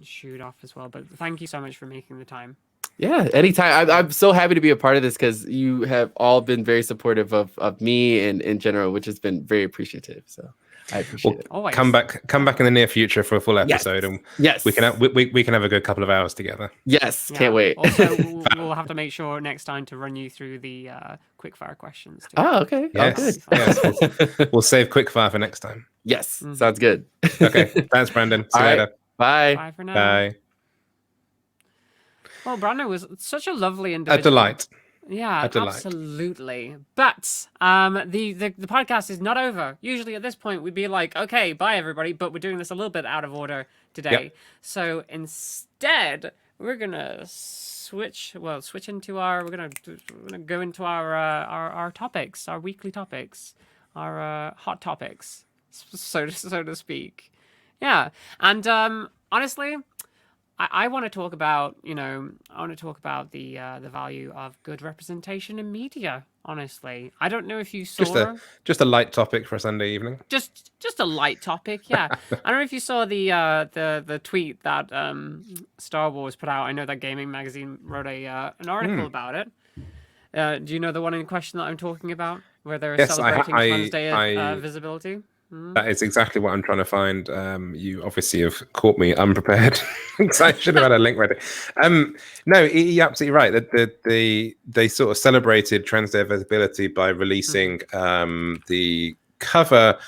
shoot off as well, but thank you so much for making the time. Yeah, anytime. I'm so happy to be a part of this because you have all been very supportive of me and in general, which has been very appreciative. So I appreciate it. Always. Come back in the near future for a full episode, and we can have a good couple of hours together. Yes, can't wait. Also, we'll have to make sure next time to run you through the quickfire questions too. Oh, okay. Yes. Oh, good. Yes. We'll save quickfire for next time. Yes, sounds good. Okay, thanks, Brandon. See you later. Bye. Bye for now. Bye. Well, Brandon was such a lovely individual. A delight. Yeah, absolutely. But the podcast is not over. Usually at this point we'd be like, okay, bye everybody, but we're doing this a little bit out of order today. Yep. So instead, we're gonna switch into our. We're gonna go into our topics, our weekly topics, our hot topics, so to speak. Yeah, and honestly, I want to talk about, the value of good representation in media. Honestly, I don't know if you saw just a light topic for a Sunday evening. Just a light topic, yeah. I don't know if you saw the tweet that Star Wars put out. I know that Gayming magazine wrote an article about it. Do you know the one in question that I'm talking about, where they're celebrating Trans Day of visibility? That is exactly what I'm trying to find. You obviously have caught me unprepared. I should have had a link ready. No, you're absolutely right. That they sort of celebrated Trans Day of Visibility by releasing the cover,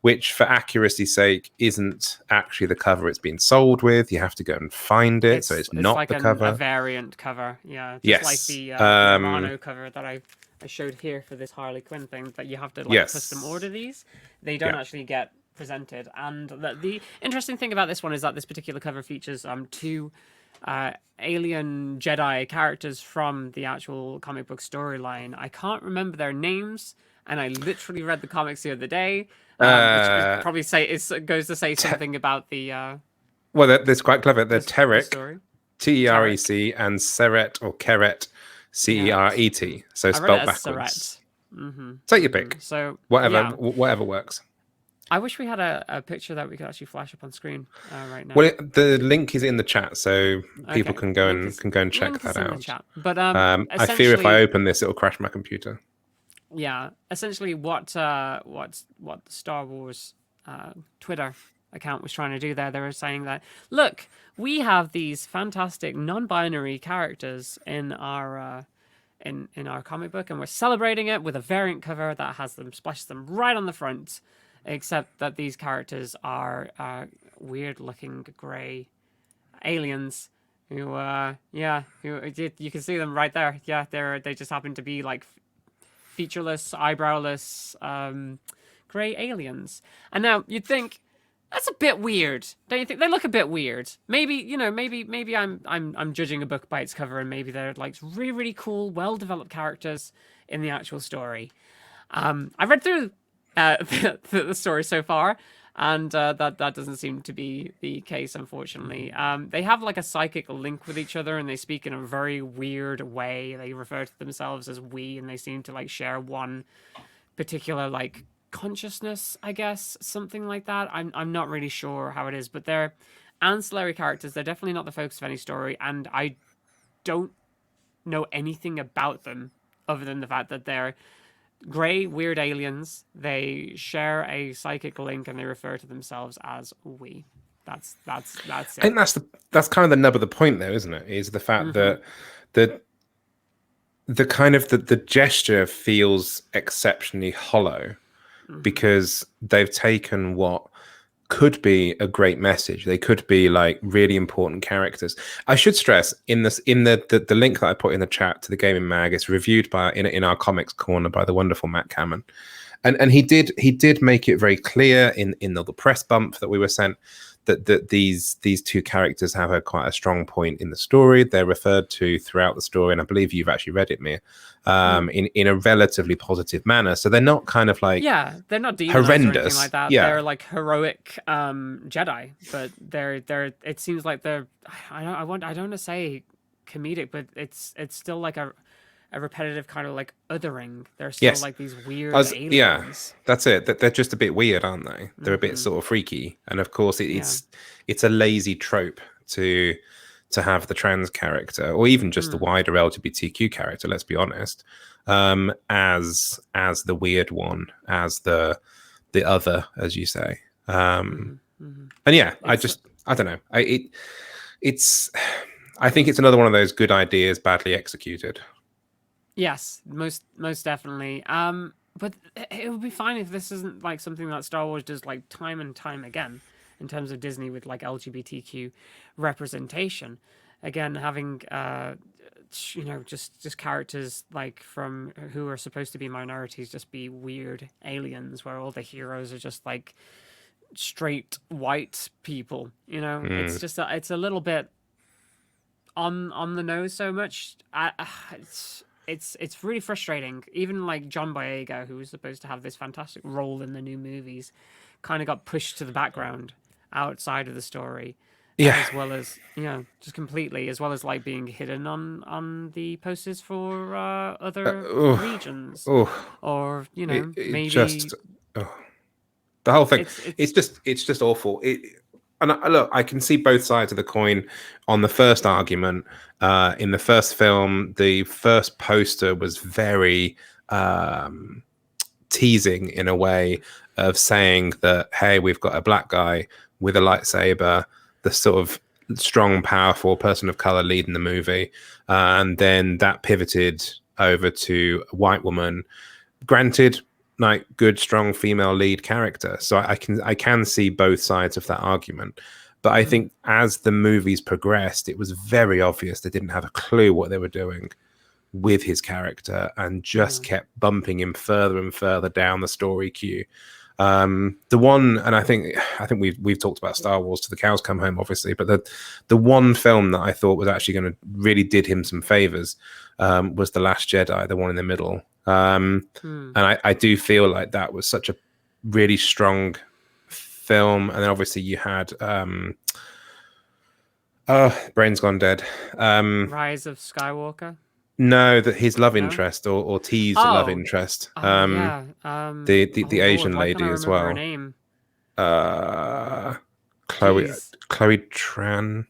which, for accuracy's sake, isn't actually the cover it's been sold with. You have to go and find it, so it's not like the cover. A variant cover, yeah. Yes. Like the Romano cover that I showed here for this Harley Quinn thing, that you have to custom order these. They don't actually get presented. And the interesting thing about this one is that this particular cover features two alien Jedi characters from the actual comic book storyline. I can't remember their names, and I literally read the comics the other day, which probably goes to say something about the. Well, that's quite clever. They're Terek, Terec, and Ceret or Keret. Ceret, so spelled backwards. Take your pick. So whatever works. I wish we had a picture that we could actually flash up on screen right now. Well, the link is in the chat, so people can go and check that out. But I fear if I open this, it'll crash my computer. Yeah, essentially, what the Star Wars Twitter account was trying to do there, they were saying that, look, we have these fantastic non-binary characters in our comic book, and we're celebrating it with a variant cover that has them splashes them right on the front, except that these characters are weird-looking grey aliens who you can see them right there. Yeah, they just happen to be like featureless, eyebrowless, grey aliens. And now you'd think, that's a bit weird, don't you think? They look a bit weird. Maybe I'm judging a book by its cover, and maybe they're like really, really cool, well-developed characters in the actual story. I read through the story so far, and that doesn't seem to be the case, unfortunately. They have like a psychic link with each other, and they speak in a very weird way. They refer to themselves as we, and they seem to like share one particular like consciousness, I guess, something like that. I'm not really sure how it is, but they're ancillary characters. They're definitely not the focus of any story, and I don't know anything about them other than the fact that they're gray, weird aliens. They share a psychic link, and they refer to themselves as we. That's it. I think that's kind of the nub of the point, though, isn't it? Is the fact that the kind of the gesture feels exceptionally hollow because they've taken what could be a great message. They could be like really important characters. I should stress in the link that I put in the chat to the Gaming Mag is reviewed by in our comics corner by the wonderful Matt Cameron. And he did make it very clear in the press bump that we were sent that these two characters have quite a strong point in the story. They're referred to throughout the story, and I believe you've actually read it, Mia, in a relatively positive manner. So they're not kind of like they're not demonized horrendous or anything like that. Yeah. They're like heroic Jedi, but they're it seems like they're I don't want to say comedic, but it's still like a repetitive kind of like othering. They're still like these weird aliens. Yeah, that's it. They're just a bit weird, aren't they? They're a bit sort of freaky, and of course it's a lazy trope to have the trans character, or even just the wider LGBTQ character. Let's be honest, as the weird one, as the other, as you say. And yeah, I don't know. I think it's another one of those good ideas badly executed. Yes, most definitely. But it would be fine if this isn't like something that Star Wars does like time and time again in terms of Disney with like LGBTQ representation. Again, having just characters like from who are supposed to be minorities just be weird aliens where all the heroes are just like straight white people. It's just it's a little bit on the nose so much. It's really frustrating. Even like John Boyega, who was supposed to have this fantastic role in the new movies, kind of got pushed to the background outside of the story. Yeah. As well as, just completely, as well as like being hidden on the posters for other regions. Or, maybe just the whole thing. It's just awful. Look, I can see both sides of the coin. On the first argument, in the first film, the first poster was very teasing in a way of saying that, hey, we've got a black guy with a lightsaber, the sort of strong, powerful person of color leading the movie. And then that pivoted over to a white woman. Granted, like good, strong female lead character. So I can see both sides of that argument. But I think as the movies progressed, it was very obvious they didn't have a clue what they were doing with his character and just kept bumping him further and further down the story queue. The one, and I think we've talked about Star Wars till the cows come home, obviously, but the one film that I thought was actually going to really did him some favors was The Last Jedi, the one in the middle. And I do feel like that was such a really strong film. And then obviously you had brain's gone dead. Rise of Skywalker. No, that his love interest or teased love interest. The Asian lady as well. Her name. Chloe Tran.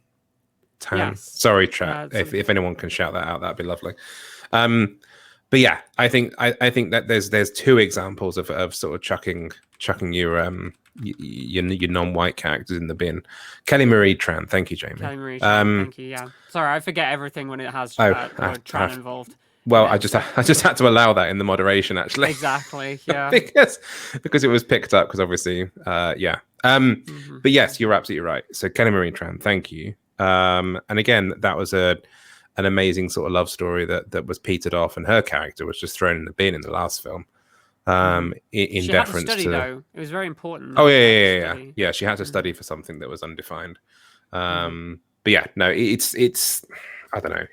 Yes. Sorry, chat. If anyone can shout that out, that'd be lovely. But yeah, I think that there's two examples of sort of chucking your non-white characters in the bin. Kelly Marie Tran, thank you, Jamie. Kelly Marie Tran, thank you. Yeah, sorry, I forget everything when it has Tran involved. Well, I just had to allow that in the moderation, actually. Exactly. Yeah. because it was picked up. Because obviously, yeah. But yes, you're absolutely right. So Kelly Marie Tran, thank you. And again, that was an amazing sort of love story that was petered off, and her character was just thrown in the bin in the last film. In she deference had to study, to though. It was very important. Oh yeah. She had to study for something that was undefined. But yeah, no, it's I don't know.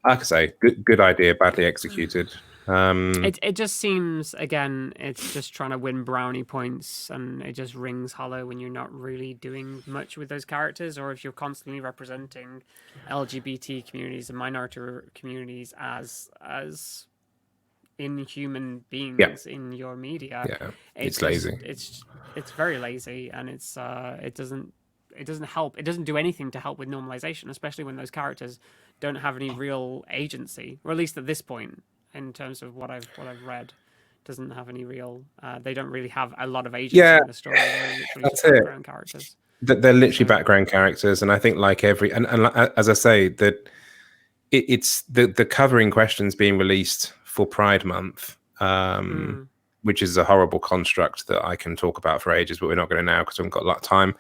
Like I say, good idea, badly executed. It just seems, again, it's just trying to win brownie points, and it just rings hollow when you're not really doing much with those characters, or if you're constantly representing LGBT communities and minority communities as inhuman beings in your media. Yeah, It's lazy. It's very lazy, and it doesn't help. It doesn't do anything to help with normalization, especially when those characters don't have any real agency, or at least at this point, in terms of what I've read, doesn't have any real. They don't really have a lot of agency in the story. They're literally just background characters. They're literally background characters, and I think like every and as I say that it's the cover in question's being released for Pride Month, which is a horrible construct that I can talk about for ages, but we're not going to now because we haven't got a lot of time.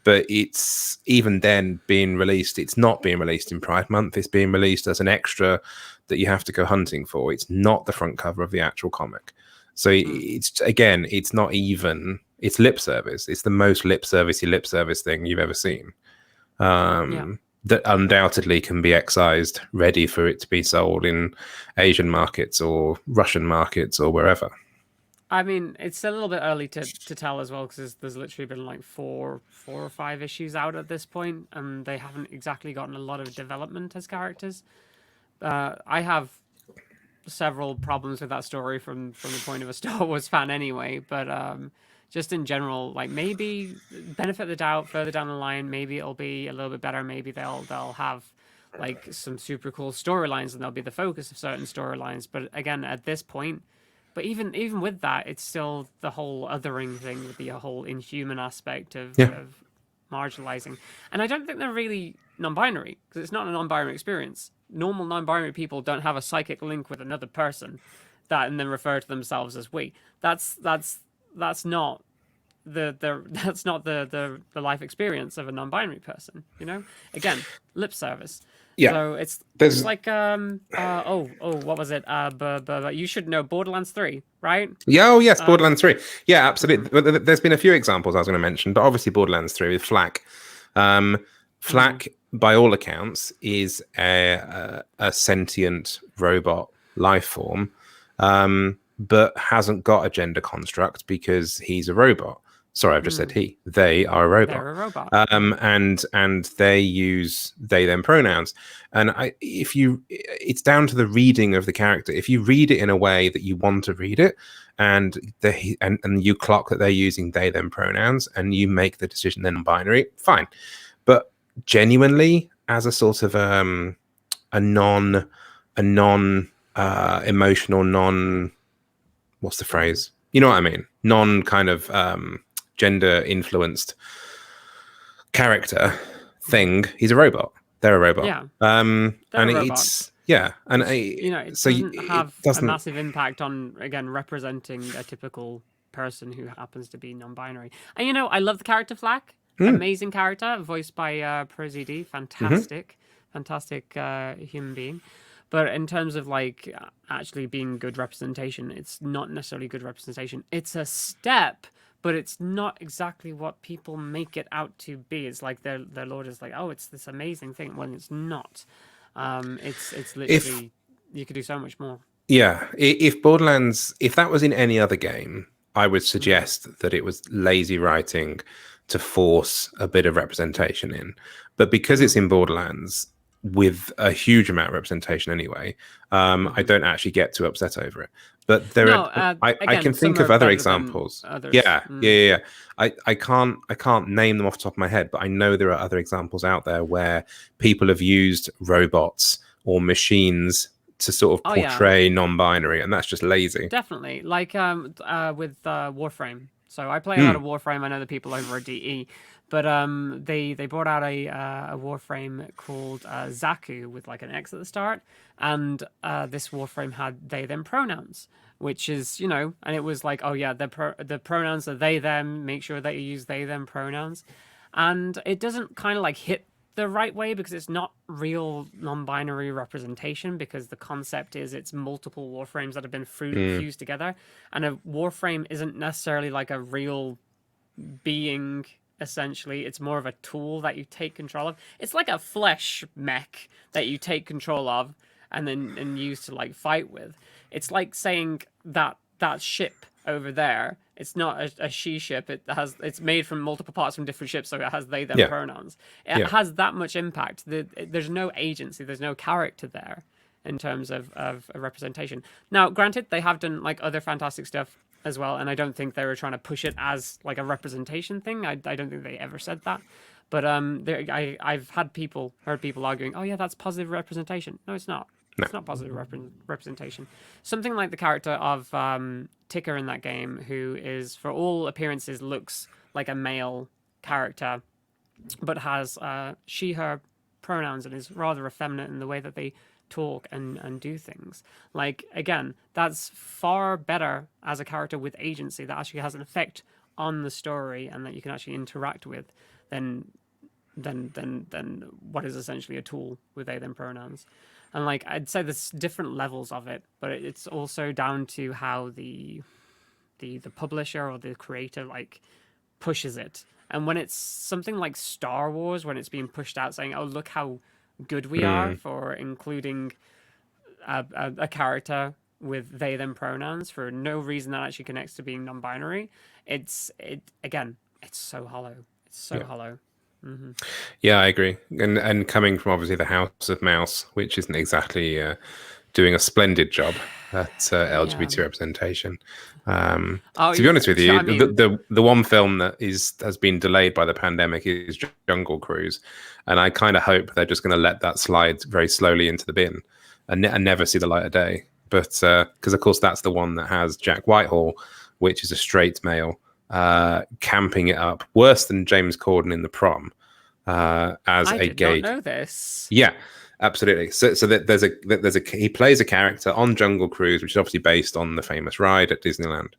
But it's even then being released. It's not being released in Pride Month. It's being released as an extra that you have to go hunting for. It's not the front cover of the actual comic. So it's again, it's not even. It's lip service. It's the most lip service thing you've ever seen. That undoubtedly can be excised, ready for it to be sold in Asian markets or Russian markets or wherever. I mean, it's a little bit early to tell as well, because there's literally been like four or five issues out at this point, and they haven't exactly gotten a lot of development as characters. I have several problems with that story from the point of a Star Wars fan anyway, but just in general, like, maybe benefit of the doubt further down the line, maybe it'll be a little bit better. Maybe they'll have like some super cool storylines, and they'll be the focus of certain storylines. But again, at this point, but even with that, it's still the whole othering thing, with the whole inhuman aspect of marginalizing. And I don't think they're really non-binary, because it's not a non-binary experience. Normal non-binary people don't have a psychic link with another person that and then refer to themselves as we. That's not the life experience of a non-binary person, you know? Again, lip service. Yeah. So it's like what was it? You should know Borderlands 3, right? Yeah, oh yes, Borderlands 3. Yeah, absolutely. There's been a few examples I was going to mention, but obviously Borderlands 3 with Flak. Flak, by all accounts, is a sentient robot life form, but hasn't got a gender construct because he's a robot. Sorry, I've just said he. They are a robot. They're a robot. And they use they them pronouns. And it's down to the reading of the character. If you read it in a way that you want to read it, and you clock that they're using they them pronouns, and you make the decision then binary, fine. But genuinely, as a sort of a non emotional, what's the phrase? You know what I mean? Non kind of gender influenced character thing. He's a robot. They're a robot. Yeah. And it's and it doesn't have a massive impact on, again, representing a typical person who happens to be non-binary. And I love the character Flak. Amazing character, voiced by Prosy. Fantastic human being. But in terms of like actually being good representation, it's not necessarily good representation. It's a step, but it's not exactly what people make it out to be. It's like their lord is like, oh, it's this amazing thing, when it's not. It's literally, you could do so much more. Yeah, if that was in any other game, I would suggest that it was lazy writing to force a bit of representation in. But because it's in Borderlands, with a huge amount of representation anyway, I don't actually get too upset over it. But I can think of other examples. Yeah. I can't name them off the top of my head, but I know there are other examples out there where people have used robots or machines to sort of portray non-binary, and that's just lazy. Definitely, like with Warframe. So I play a lot of Warframe. I know the people over at DE. But they brought out a Warframe called Zaku with like an X at the start, and this Warframe had they them pronouns, which is and it was like, oh yeah, the pronouns are they them. Make sure that you use they them pronouns, and it doesn't kind of like hit the right way because it's not real non-binary representation, because the concept is it's multiple Warframes that have been fused together, and a Warframe isn't necessarily like a real being. Essentially, it's more of a tool that you take control of. It's like a flesh mech that you take control of, and then used to like fight with. It's like saying that ship over there, it's not a she ship. It's made from multiple parts from different ships, so it has they them pronouns. It has that much impact. There's no agency, there's no character there in terms of a representation. Now, granted, they have done like other fantastic stuff as well, and I don't think they were trying to push it as like a representation thing. I don't think they ever said that. But I've heard people arguing, oh yeah, that's positive representation. No, it's not. No. It's not positive representation. Something like the character of Ticker in that game, who is, for all appearances, looks like a male character, but has she, her pronouns and is rather effeminate in the way that they talk and do things. Like, again, that's far better as a character with agency that actually has an effect on the story and that you can actually interact with than what is essentially a tool with they them pronouns. And like, I'd say there's different levels of it, but it's also down to how the publisher or the creator like pushes it. And when it's something like Star Wars, when it's being pushed out saying, oh, look how good we are for including a character with they them pronouns for no reason that actually connects to being non-binary, it's so hollow. It's so hollow. Mm-hmm. Yeah, I agree. And coming from obviously the House of Mouse, which isn't exactly doing a splendid job at LGBT representation. To be honest with you, the one film that has been delayed by the pandemic is Jungle Cruise, and I kind of hope they're just going to let that slide very slowly into the bin and never see the light of day. But because of course that's the one that has Jack Whitehall, which is a straight male, camping it up worse than James Corden in The Prom as a gay. I did not know this. Yeah, absolutely. So there's a he plays a character on Jungle Cruise, which is obviously based on the famous ride at Disneyland.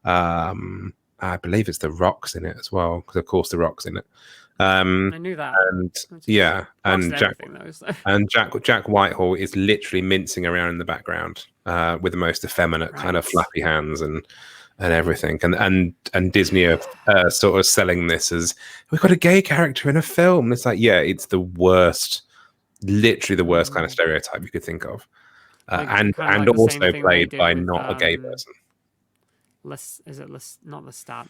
I believe it's The Rock's in it as well, because of course The Rock's in it. I knew that. And Jack Whitehall is literally mincing around in the background with the most effeminate kind of flappy hands and everything, and Disney are sort of selling this as, we've got a gay character in a film. It's like, yeah, it's the worst, literally the worst kind of stereotype you could think of, and also played by not a gay person. Not Lestat?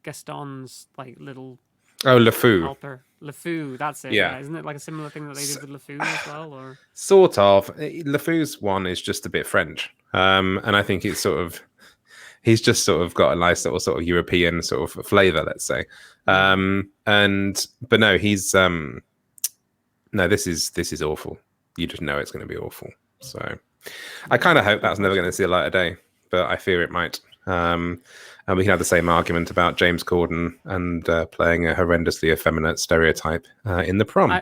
Gaston's like little LeFou. helper. LeFou, that's it. Yeah, isn't it like a similar thing that they did with LeFou as well, or sort of? LeFou's one is just a bit French, and I think it's sort of. He's just sort of got a nice little sort of European sort of flavor, let's say. But no, he's this is awful. You just know it's going to be awful. So I kind of hope that's never going to see the light of day, but I fear it might. And we can have the same argument about James Corden and playing a horrendously effeminate stereotype in The Prom.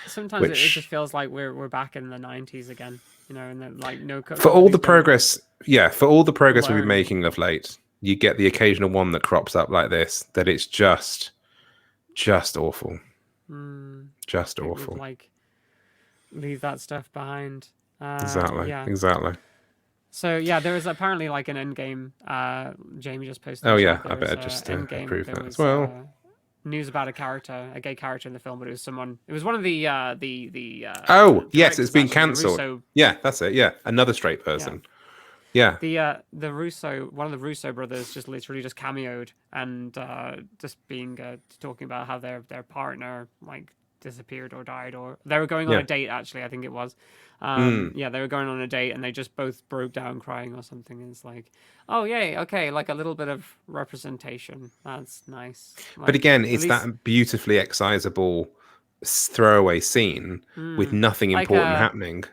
Sometimes it just feels like we're back in the 90s again. You know, and then like for all the progress we've been making of late, you get the occasional one that crops up like this, that it's just awful. Just awful. Like, leave that stuff behind. Exactly. So yeah, there was apparently like an end game. Jamie just posted. Oh yeah, I better just approve that as well. News about a gay character in the film, but it was one of the yes, it's been cancelled. Yeah, that's it. Yeah, another straight person. Yeah. The one of the Russo brothers just literally just cameoed and just being talking about how their partner like disappeared or died, or they were going on a date, actually, I think it was. They were going on a date and they just both broke down crying or something. And it's like, oh yay, okay, like a little bit of representation. That's nice. Like, but again, it's that beautifully excisable throwaway scene with nothing important happening,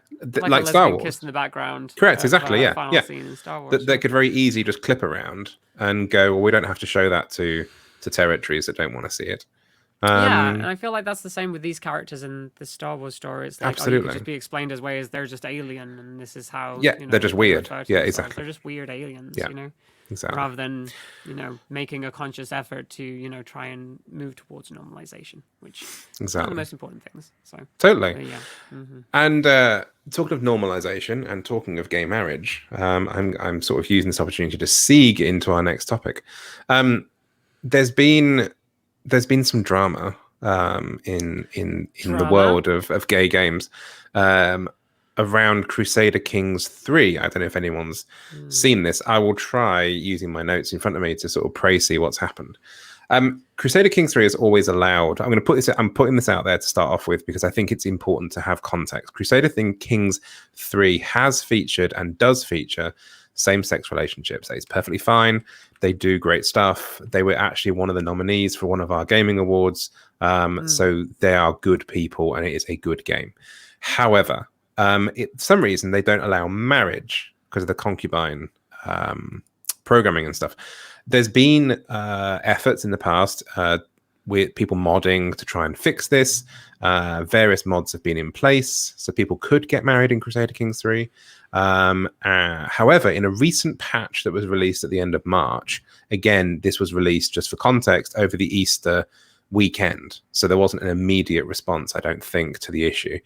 like Star Wars. Kiss in the background. Correct, exactly. Yeah. Scene in Star Wars, that could very easily just clip around and go, well, we don't have to show that to territories that don't want to see it. And I feel like that's the same with these characters in the Star Wars story. It's like, absolutely, it could just be explained as ways they're just alien, and this is how. Yeah, they're just weird. Yeah, exactly. They're just weird aliens. Yeah, you know, exactly. Rather than making a conscious effort to try and move towards normalization, which is one of the most important things. So totally. Yeah. And talking of normalization and talking of gay marriage, I'm sort of using this opportunity to segue into our next topic. There's been some drama in the world of gay games. around Crusader Kings 3. I don't know if anyone's seen this. I will try using my notes in front of me to sort of see what's happened. Crusader Kings 3 is always allowed. I'm putting this out there to start off with because I think it's important to have context. Crusader Kings 3 has featured and does feature same-sex relationships. It's perfectly fine. They do great stuff. They were actually one of the nominees for one of our gaming awards. So they are good people and it is a good game. However, for some reason they don't allow marriage because of the concubine programming and stuff. There's been efforts in the past with people modding to try and fix this. Various mods have been in place so people could get married in Crusader Kings 3. However, in a recent patch that was released at the end of March, again, this was released just for context over the Easter weekend. So there wasn't an immediate response, I don't think, to the issue.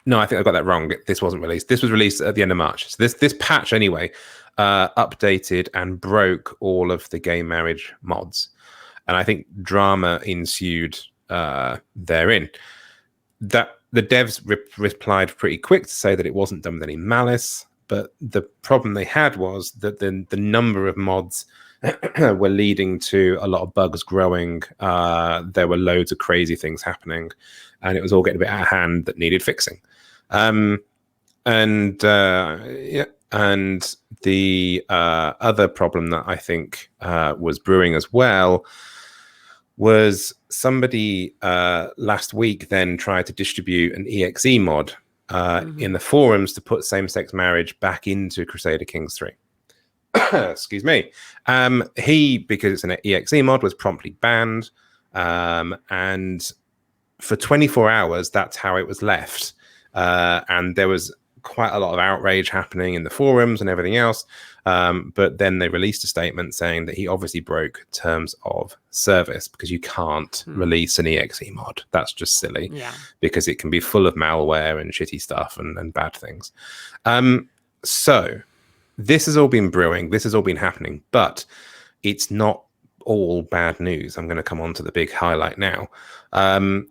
No, I think I got that wrong. This wasn't released. This was released at the end of March. So this patch, anyway, updated and broke all of the gay marriage mods. And I think drama ensued therein. That the devs replied pretty quick to say that it wasn't done with any malice. But the problem they had was that the number of mods were leading to a lot of bugs growing. There were loads of crazy things happening. And it was all getting a bit out of hand that needed fixing. And the other problem that I think was brewing as well was somebody last week then tried to distribute an EXE mod in the forums to put same-sex marriage back into Crusader Kings 3. Excuse me. He, because it's an EXE mod, was promptly banned. And for 24 hours, that's how it was left. And there was quite a lot of outrage happening in the forums and everything else. But then they released a statement saying that he obviously broke terms of service because you can't release an EXE mod. That's just silly because it can be full of malware and shitty stuff and bad things. So this has all been brewing. This has all been happening, but it's not all bad news. I'm going to come on to the big highlight now.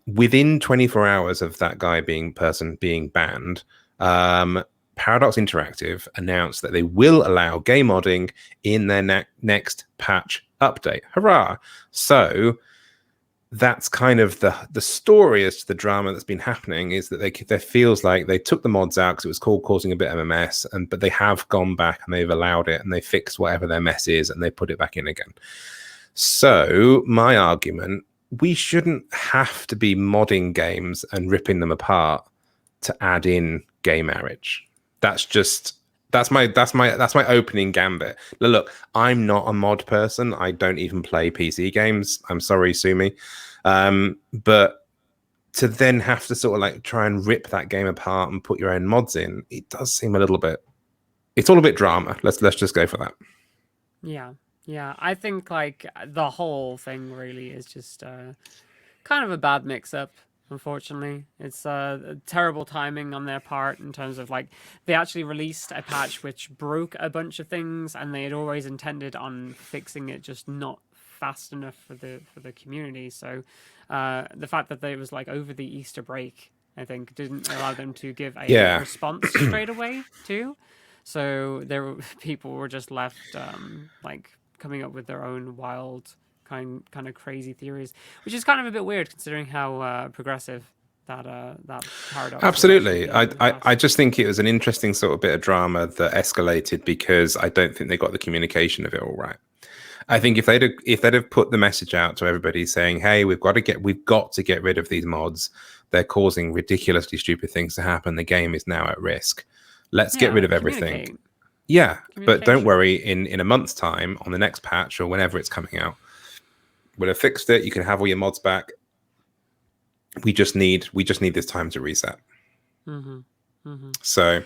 Within 24 hours of that guy being banned, Paradox Interactive announced that they will allow gay modding in their next patch update. Hurrah! So that's kind of the story as to the drama that's been happening, is that there feels like they took the mods out because it was causing a bit of a mess, but they have gone back and they've allowed it and they fixed whatever their mess is and they put it back in again. So my argument, we shouldn't have to be modding games and ripping them apart to add in gay marriage. That's my opening gambit. Look, I'm not a mod person. I don't even play PC games. I'm sorry, sue me. But to then have to sort of like try and rip that game apart and put your own mods in, it does seem a little bit. It's all a bit drama. Let's just go for that. Yeah, I think like the whole thing really is just kind of a bad mix-up. Unfortunately, it's terrible timing on their part in terms of like they actually released a patch which broke a bunch of things, and they had always intended on fixing it, just not fast enough for the community. So the fact that it was like over the Easter break, I think, didn't allow them to give a response straight away too. So people were just left like coming up with their own wild kind of crazy theories, which is kind of a bit weird considering how progressive that Paradox. Absolutely, I just think it was an interesting sort of bit of drama that escalated because I don't think they got the communication of it all right. I think if they'd have put the message out to everybody saying, "Hey, we've got to get rid of these mods. They're causing ridiculously stupid things to happen. The game is now at risk. Let's get rid of everything." Yeah, but don't worry. In a month's time, on the next patch or whenever it's coming out, we'll have fixed it. You can have all your mods back. We just need this time to reset. So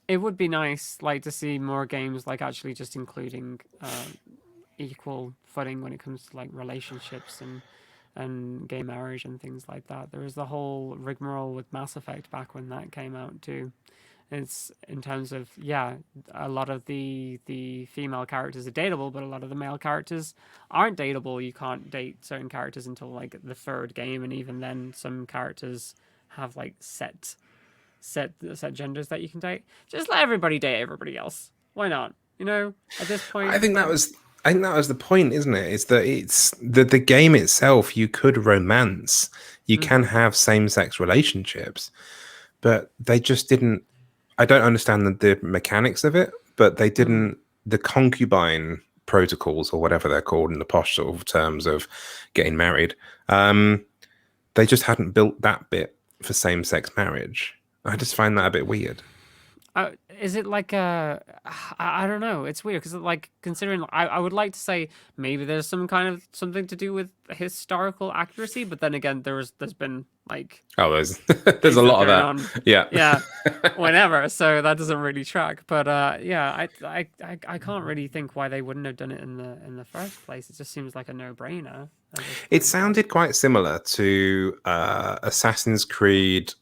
it would be nice, like, to see more games like actually just including equal footing when it comes to like relationships and gay marriage and things like that. There was the whole rigmarole with Mass Effect back when that came out too. It's in terms of, a lot of the female characters are dateable, but a lot of the male characters aren't dateable. You can't date certain characters until like the third game, and even then some characters have like set genders that you can date. Just let everybody date everybody else. Why not? At this point, I think that was the point, isn't it? Is that it's the game itself. You could romance, you can have same-sex relationships, but they just didn't. I don't understand the mechanics of it, but they didn't. The concubine protocols, or whatever they're called in the posh sort of terms of getting married, they just hadn't built that bit for same-sex marriage. I just find that a bit weird. Is it like I don't know. It's weird because like considering I would like to say maybe there's some kind of something to do with historical accuracy, but then again there's been like there's a lot of that on, yeah whenever, so that doesn't really track. But I can't really think why they wouldn't have done it in the first place. It just seems like a no-brainer. It sounded quite similar to Assassin's Creed.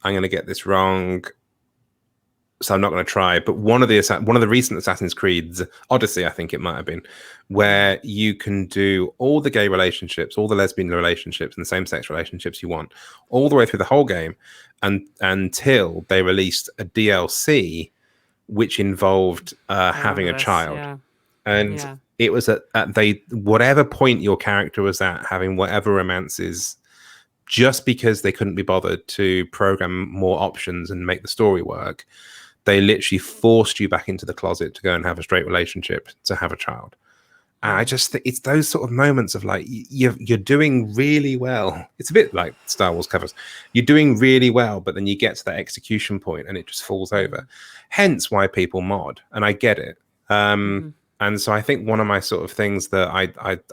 I'm going to get this wrong, so I'm not going to try. But one of the recent Assassin's Creeds, Odyssey, I think it might have been, where you can do all the gay relationships, all the lesbian relationships, and the same-sex relationships you want, all the way through the whole game, until they released a DLC which involved having a child, and it was at whatever point your character was at, having whatever romances. Just because they couldn't be bothered to program more options and make the story work, they literally forced you back into the closet to go and have a straight relationship, to have a child. And I just think it's those sort of moments of like, you're doing really well. It's a bit like Star Wars covers. You're doing really well, but then you get to that execution point and it just falls over. Hence why people mod, and I get it. And so I think one of my sort of things that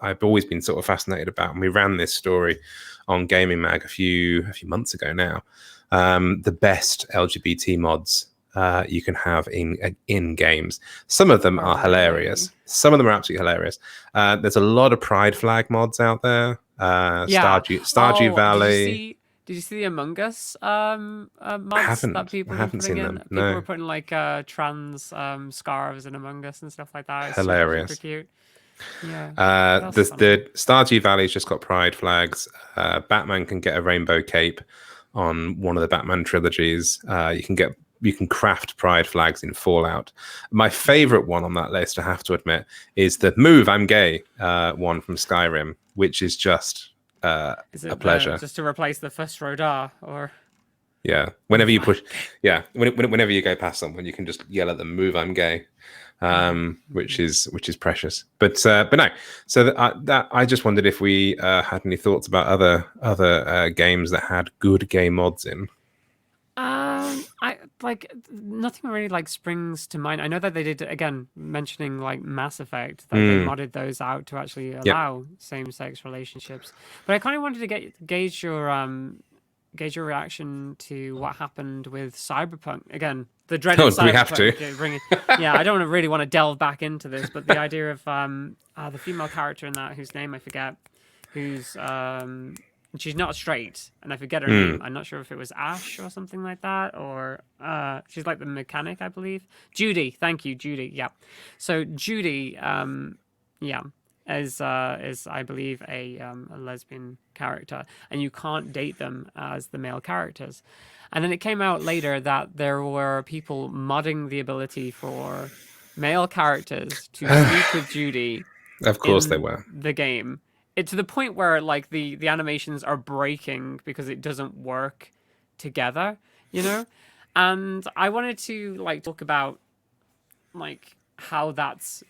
I've always been sort of fascinated about, and we ran this story on Gayming Mag a few months ago now, the best LGBT mods you can have in games. Some of them are hilarious. Some of them are absolutely hilarious. There's a lot of pride flag mods out there. Stardew Valley. Did you see the Among Us mods that people were putting in? People were putting like trans scarves in Among Us and stuff like that. It's hilarious. Super cute. Yeah. The Stardew Valley's just got pride flags. Batman can get a rainbow cape on one of the Batman trilogies. You can craft pride flags in Fallout. My favorite one on that list, I have to admit, is the "Move, I'm Gay" one from Skyrim, which is just a pleasure. Just to replace the first Rodar, or whenever you push, whenever you go past someone, you can just yell at them, "Move, I'm gay," which is precious. But no. So that I just wondered if we had any thoughts about other games that had good gay mods in. I like nothing really like springs to mind. I know that they did, again, mentioning like Mass Effect, that they modded those out to actually allow same-sex relationships. But I kind of wanted to gauge your reaction to what happened with Cyberpunk. Again, the dreaded Cyberpunk. We have to. I don't really want to delve back into this, but the idea of the female character in that, whose name I forget, who's she's not straight, and I forget her name. I'm not sure if it was Ash or something like that, or she's like the mechanic, I believe. Judy, thank you, Judy. Yeah. So Judy, is I believe a lesbian character, and you can't date them as the male characters. And then it came out later that there were people modding the ability for male characters to sleep with Judy. Of course, they were the game. It to the point where like the animations are breaking because it doesn't work together, And I wanted to like talk about like how that's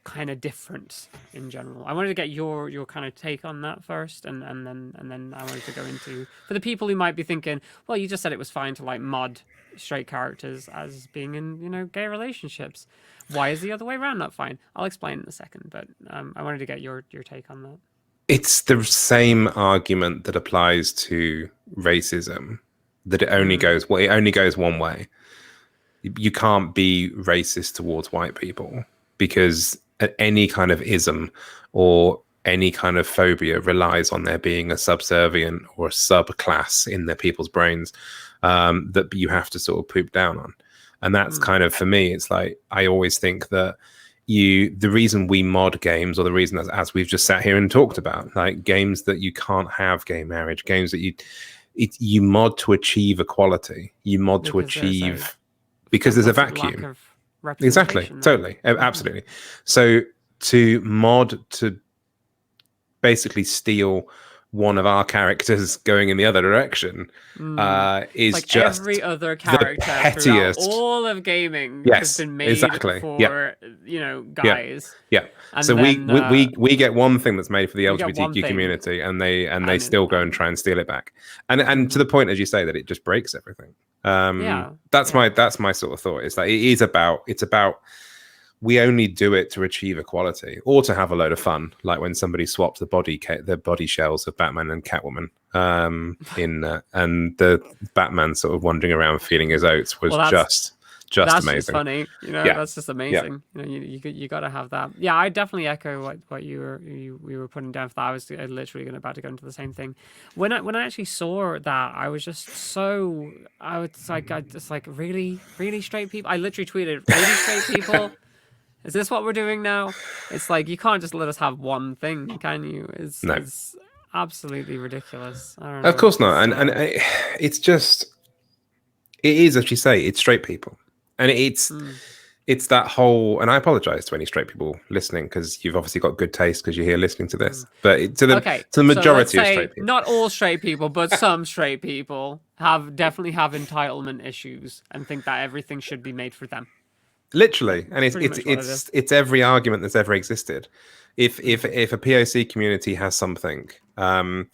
kind of different in general. I wanted to get your kind of take on that first, and then I wanted to go into, for the people who might be thinking, well, you just said it was fine to like mod straight characters as being in gay relationships. Why is the other way around not fine? I'll explain in a second, but I wanted to get your take on that. It's the same argument that applies to racism, that it only goes one way. You can't be racist towards white people, because any kind of ism or any kind of phobia relies on there being a subservient or a subclass in their people's brains that you have to sort of poop down on. And that's kind of, for me, it's like, I always think that the reason we mod games, or the reason as we've just sat here and talked about, like games that you can't have gay marriage, games that you mod to achieve equality. You mod to achieve because there's a vacuum. Lack of Exactly, representation, totally, absolutely. So to mod to basically steal one of our characters going in the other direction is like just every other character throughout all of gaming has been made for guys. Yeah. And so then, we get one thing that's made for the LGBTQ community, and they still go and try and steal it back. And to the point, as you say, that it just breaks everything. That's my sort of thought. Is that it's about we only do it to achieve equality or to have a load of fun, like when somebody swapped the body shells of Batman and Catwoman and the Batman sort of wandering around feeling his oats was just that's amazing. Just funny, that's just amazing. You got to have that. Yeah, I definitely echo what you were putting down for that. I was literally about to go into the same thing. When I actually saw that, I was just really, really straight people. I literally tweeted, really straight people. Is this what we're doing now? It's like, you can't just let us have one thing, can you? It's absolutely ridiculous. I don't know. Of course not. And it's just, it is, as you say, it's straight people. And it's that whole, and I apologize to any straight people listening, because you've obviously got good taste because you're here listening to this. But to the majority of straight people. Not all straight people, but some straight people definitely have entitlement issues and think that everything should be made for them. Literally, and it's every argument that's ever existed. If a POC community has something, I'm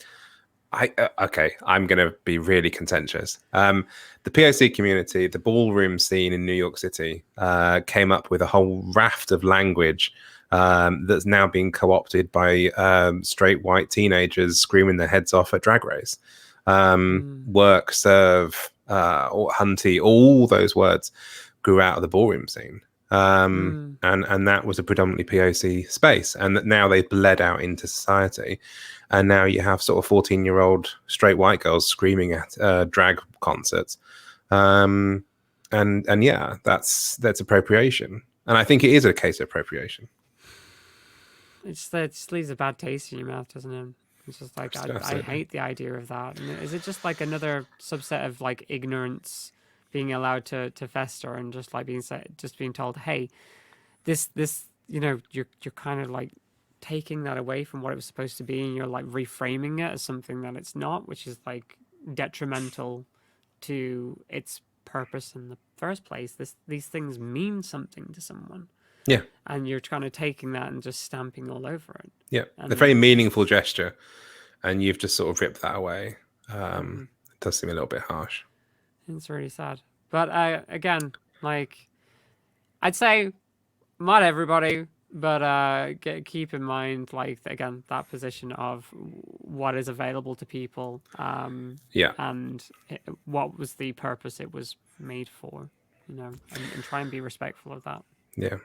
going to be really contentious. The POC community, the ballroom scene in New York City, came up with a whole raft of language that's now being co-opted by straight white teenagers screaming their heads off at Drag Race. Work, serve, or hunty, all those words grew out of the ballroom scene. And that was a predominantly POC space, and that now they've bled out into society, and now you have sort of 14-year-old straight white girls screaming at drag concerts, and yeah, that's appropriation, and I think it is a case of appropriation. It just leaves a bad taste in your mouth, doesn't it? It's just like, I hate the idea of that. And is it just like another subset of like ignorance being allowed to fester, and just like being told, hey, this you're kind of like taking that away from what it was supposed to be, and you're like reframing it as something that it's not, which is like detrimental to its purpose in the first place. These things mean something to someone. Yeah. And you're kind of taking that and just stamping all over it. Yeah. A very meaningful gesture, and you've just sort of ripped that away. It does seem a little bit harsh. It's really sad. But again, like, I'd say not everybody, but keep in mind, like, again, that position of what is available to people, and what was the purpose it was made for, and try and be respectful of that. Yeah.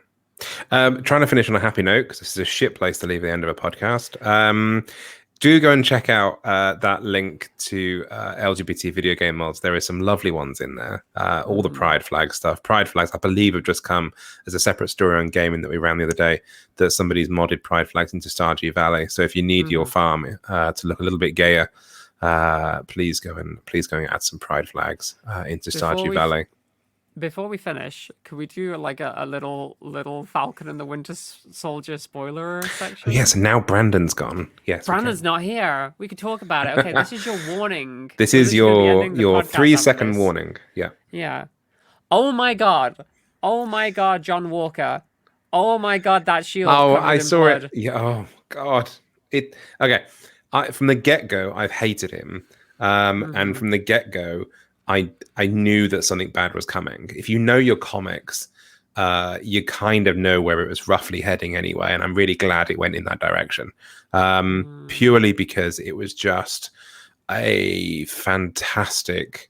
Trying to finish on a happy note, because this is a shit place to leave the end of a podcast. Do go and check out that link to LGBT video game mods. There is some lovely ones in there. All the Pride flag stuff. Pride flags, I believe, have just come as a separate story on gaming that we ran the other day, that somebody's modded Pride flags into Stardew Valley. So if you need your farm to look a little bit gayer, please go and add some Pride flags into Stardew Valley. Before we finish, could we do like a little Falcon and the Winter Soldier spoiler section? Yes, now Brandon's gone. Yes, Brandon's not here. We could talk about it. Okay, this is your warning. This is your 3-second warning. Yeah. Yeah. Oh my god, John Walker. Oh my god, that shield. Oh, I saw it. Yeah. Oh god. Okay. From the get-go, I've hated him. And from the get-go, I knew that something bad was coming. If you know your comics, you kind of know where it was roughly heading anyway. And I'm really glad it went in that direction, purely because it was just a fantastic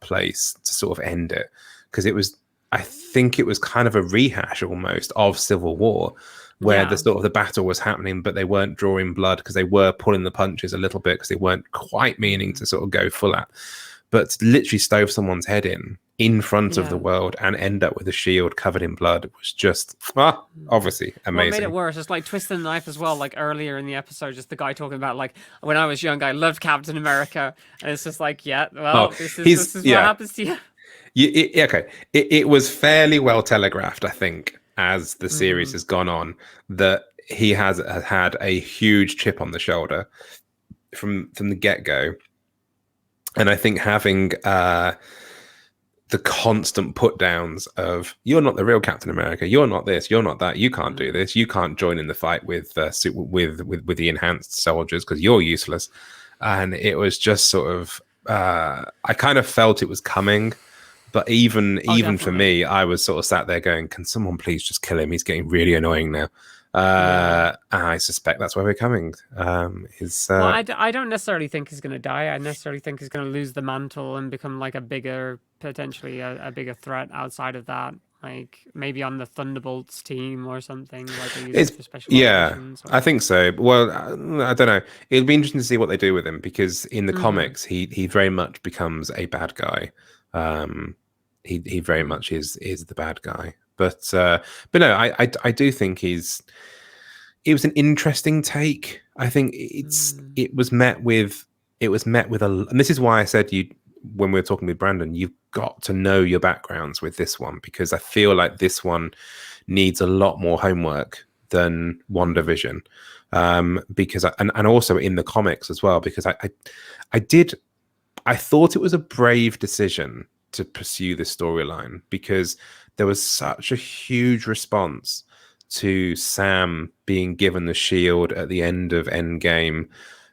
place to sort of end it. Because I think it was kind of a rehash almost of Civil War, where the battle was happening, but they weren't drawing blood because they were pulling the punches a little bit, because they weren't quite meaning to sort of go full at. but to literally stove someone's head in front of the Yeah. world and end up with a shield covered in blood was just obviously What made amazing. it worse is like twisting the knife as well. Like earlier in the episode, just the guy talking about like when I was young, I loved Captain America, and it's just like, yeah, well, this is what happens to you. It was fairly well telegraphed, I think, as the series has gone on, that he has had a huge chip on the shoulder from the get-go. And I think having the constant put downs of you're not the real Captain America, you're not this, you're not that, you can't do this, you can't join in the fight with the enhanced soldiers because you're useless. And it was just sort of I kind of felt it was coming, but even for me, I was sort of sat there going, can someone please just kill him? He's getting really annoying now. I suspect that's where we're coming. I don't necessarily think he's going to die. I necessarily think he's going to lose the mantle and become like potentially a bigger threat outside of that. Like maybe on the Thunderbolts team or something. Like they use it for special operations. I think so. Well, I don't know. It'll be interesting to see what they do with him, because in the comics, he very much becomes a bad guy. He very much is the bad guy. But no, I do think it was an interesting take. I think it was met with and this is why I said when we were talking with Brandon, you've got to know your backgrounds with this one, because I feel like this one needs a lot more homework than WandaVision, because and also in the comics as well, because I thought it was a brave decision to pursue this storyline, because there was such a huge response to Sam being given the shield at the end of Endgame.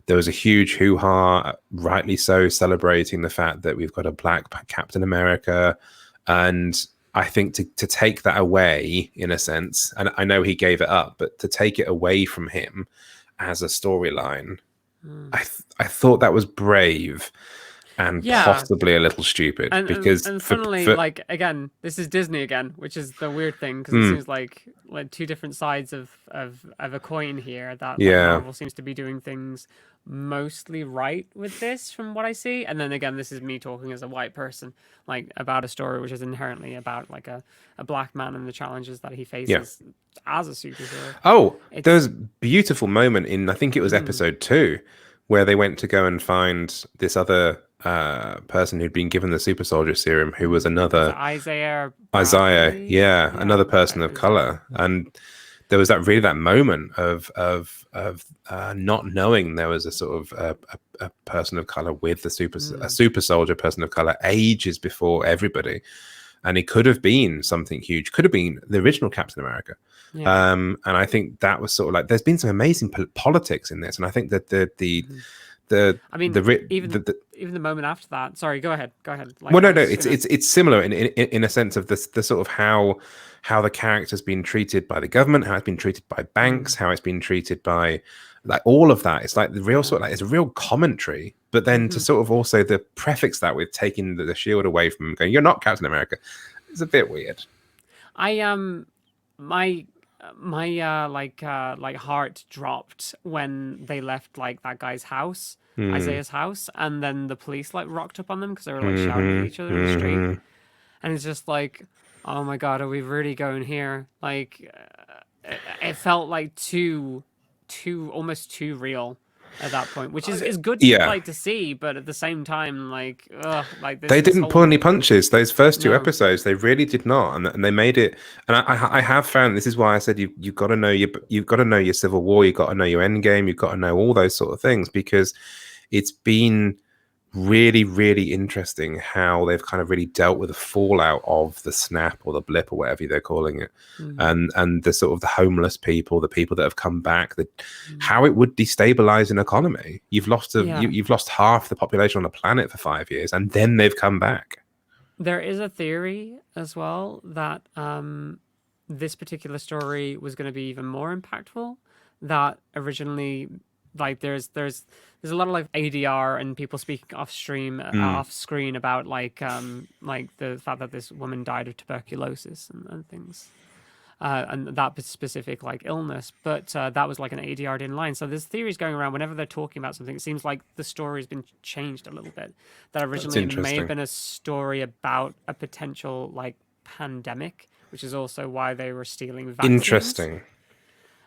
There was a huge hoo-ha, rightly so, celebrating the fact that we've got a black Captain America. And I think to take that away, in a sense, and I know he gave it up, but to take it away from him as a storyline, I thought that was brave. And possibly a little stupid, because funnily, like, again, this is Disney again, which is the weird thing, because it seems like two different sides of a coin here. That Marvel seems to be doing things mostly right with this, from what I see. And then again, this is me talking as a white person, like about a story which is inherently about like a black man and the challenges that he faces as a superhero. Oh, there's a beautiful moment in, I think it was episode 2, where they went to go and find this other person who'd been given the super soldier serum, who was another Isaiah, another person of color. And there was that moment of not knowing there was a sort of a person of color with a super soldier person of color ages before everybody. And it could have been something huge, could have been the original Captain America. And I think that was sort of like, there's been some amazing politics in this, and I think that even the moment after that. Sorry, go ahead. Like, well, no, it's similar in a sense of the sort of how the character's been treated by the government, how it's been treated by banks, how it's been treated by, like, all of that. It's like the real sort of, like, it's a real commentary. But then to sort of also the prefix that with taking the shield away from him, going, "You're not Captain America," it's a bit weird. My heart dropped when they left like that guy's house, Isaiah's house, and then the police like rocked up on them because they were like shouting at each other in the street, and it's just like, oh my god, are we really going here? Like, it felt like almost too real at that point, which is good to see, but at the same time, like, they didn't pull any punches. Those first 2 episodes, they really did not, and they made it. And I have found, this is why I said you've got to know your Civil War, you've got to know your Endgame, you've got to know all those sort of things, because it's been really, really interesting how they've kind of really dealt with the fallout of the snap or the blip or whatever they're calling it, and the sort of the homeless people, the people that have come back, how it would destabilize an economy. You've lost you've lost half the population on the planet for 5 years, and then they've come back. There is a theory as well that this particular story was going to be even more impactful. That originally, like, there's a lot of like ADR and people speaking off screen about like the fact that this woman died of tuberculosis and things. and that specific like illness, but that was like an ADR in line. So there's theories going around whenever they're talking about something. It seems like the story has been changed a little bit. That originally it may have been a story about a potential like pandemic, which is also why they were stealing vaccines. Interesting.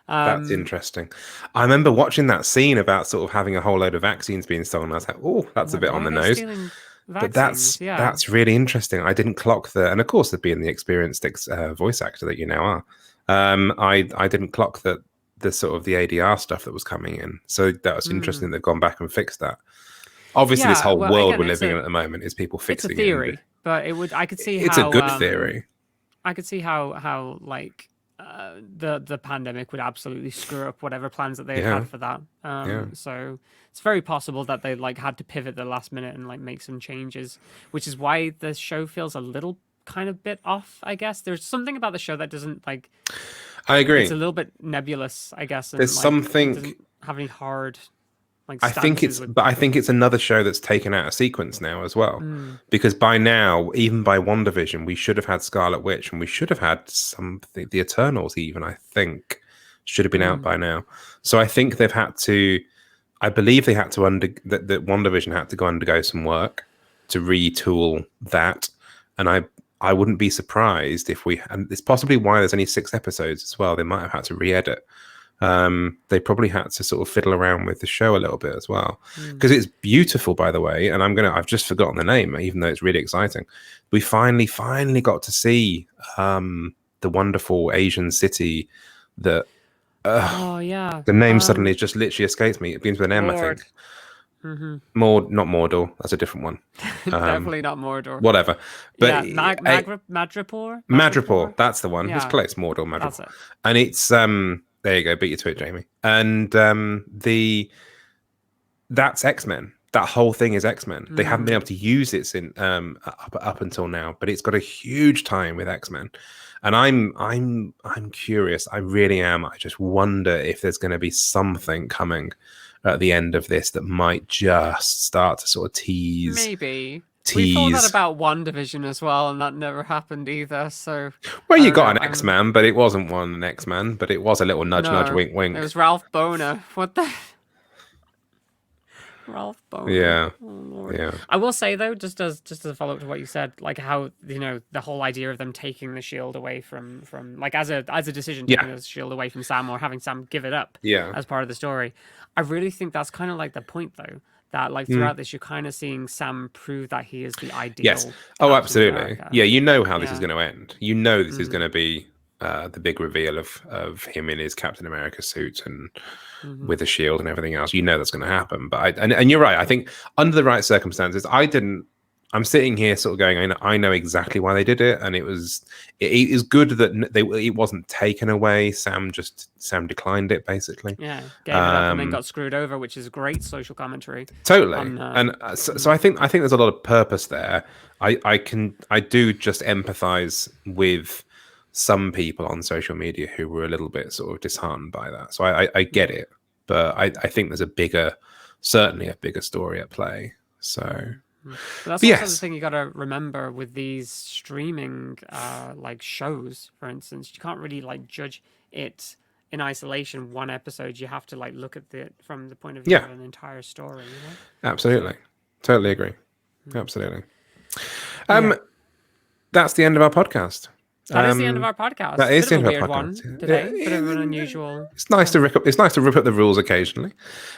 That's interesting. I remember watching that scene about sort of having a whole load of vaccines being stolen. I was like, oh, that's a bit on the nose. But that's really interesting. I didn't clock and of course, being the experienced voice actor that you now are, I didn't clock that the sort of the ADR stuff that was coming in. So that was interesting that they've gone back and fixed that. Obviously, this whole world we're living in at the moment is people fixing it. It's a theory, but I could see it's a good theory. I could see how like the pandemic would absolutely screw up whatever plans that they had for that. So it's very possible that they like had to pivot the last minute and like make some changes, which is why the show feels a little kind of bit off, I guess. There's something about the show that doesn't like. I agree. It's a little bit nebulous, I guess. And, there's like, something. It doesn't have any hard. Like, I think it's another show that's taken out of sequence now as well, because by now, even by WandaVision, we should have had Scarlet Witch, and we should have had something. The Eternals, even I think, should have been out by now. So I think they've had to. I believe they had to that WandaVision had to undergo some work to retool that, and I wouldn't be surprised if and it's possibly why there's only 6 episodes as well. They might have had to re-edit. They probably had to sort of fiddle around with the show a little bit as well, because it's beautiful, by the way. And I've just forgotten the name, even though it's really exciting. We finally got to see the wonderful Asian city that the name suddenly just literally escapes me. It begins with an M, I think. Not Mordor. That's a different one. Definitely not Mordor. Whatever. But Madripoor. Madripoor. That's the one. Yeah. It's close. Mordor. Madripoor. That's it. And it's there you go. Beat you to it, Jamie. And that's X-Men. That whole thing is X-Men. They haven't been able to use it in up until now, but it's got a huge tie-in with X-Men. And I'm curious. I really am. I just wonder if there's going to be something coming at the end of this that might just start to sort of tease. Maybe. We thought that about WandaVision as well, and that never happened either. So, well, you got an X-Man, but it wasn't an X-Man, but it was a little nudge, wink, wink. It was Ralph Boner. What the? Ralph Boner. Yeah. Oh, Lord. Yeah. I will say though, just as a follow up to what you said, like how the whole idea of them taking the shield away from like as a decision, taking the shield away from Sam or having Sam give it up, as part of the story. I really think that's kind of like the point though. That like throughout this, you're kind of seeing Sam prove that he is the ideal. Yes. Oh, absolutely. America. Yeah, you know how this is going to end. You know this is going to be the big reveal of him in his Captain America suit and with a shield and everything else. You know that's going to happen. But and you're right. I think under the right circumstances, I'm sitting here sort of going, I know exactly why they did it, and it is good that it wasn't taken away. Sam declined it basically. Yeah, gave it up and then got screwed over, which is great social commentary. Totally, so I think there's a lot of purpose there. I do just empathize with some people on social media who were a little bit sort of disheartened by that. So I get it, but I think there's certainly a bigger story at play. So. But that's also the thing you got to remember with these streaming like shows, for instance. You can't really like judge it in isolation, one episode. You have to like look at it from the point of view of an entire story. You know? Absolutely. Totally agree. Absolutely. That's the end of our podcast. That is the end of our podcast. That is the end of our podcast. One today. Bit of an unusual. It's nice to rip up the rules occasionally.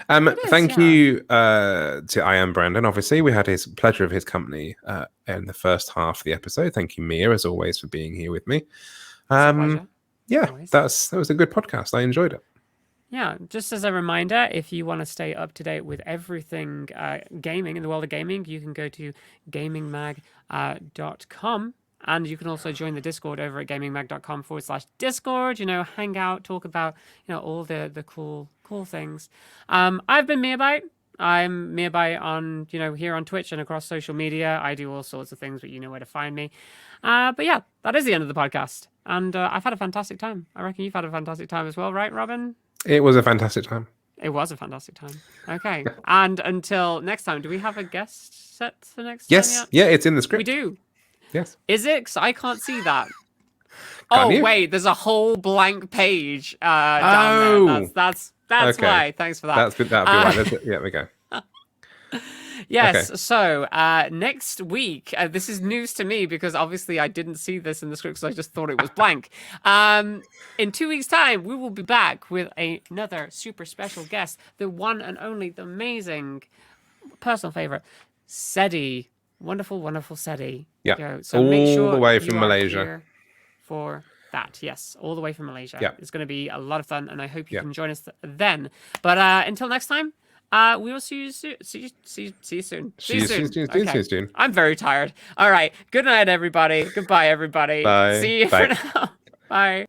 Thank you to iamBrandon. Obviously, we had his pleasure of his company in the first half of the episode. Thank you, Mia, as always, for being here with me. That was a good podcast. I enjoyed it. Yeah, just as a reminder, if you want to stay up to date with everything gaming in the world of gaming, you can go to gaymingmag.com. And you can also join the Discord over at gaymingmag.com/Discord, hang out, talk about, all the cool things. I've been Meerbyte. I'm Meerbyte on, here on Twitch and across social media. I do all sorts of things, but you know where to find me. But yeah, that is the end of the podcast. And I've had a fantastic time. I reckon you've had a fantastic time as well, right, Robin? It was a fantastic time. It was a fantastic time. Okay. And until next time, do we have a guest set for next time yet? Yeah, it's in the script. We do. Yes. Is it? 'Cause I can't see that. Oh you? wait, there's a whole blank page down there. That's Okay. why. Thanks for that. That'd be why. Yeah, we go. Yes. Okay. So next week, this is news to me because obviously I didn't see this in the script, so I just thought it was blank. In 2 weeks' time, we will be back with another super special guest, the one and only, the amazing, personal favorite, Sedi. Wonderful, wonderful Sedi. Yeah. So make sure all the way you from are Malaysia. here for that. Yes, all the way from Malaysia. Yeah. It's going to be a lot of fun, and I hope you Yeah. can join us then. But until next time. We will see you soon. See you soon. See you soon. Okay. Soon. I'm very tired. All right. Good night, everybody. Goodbye, everybody. Bye. See you Bye. for now. Bye.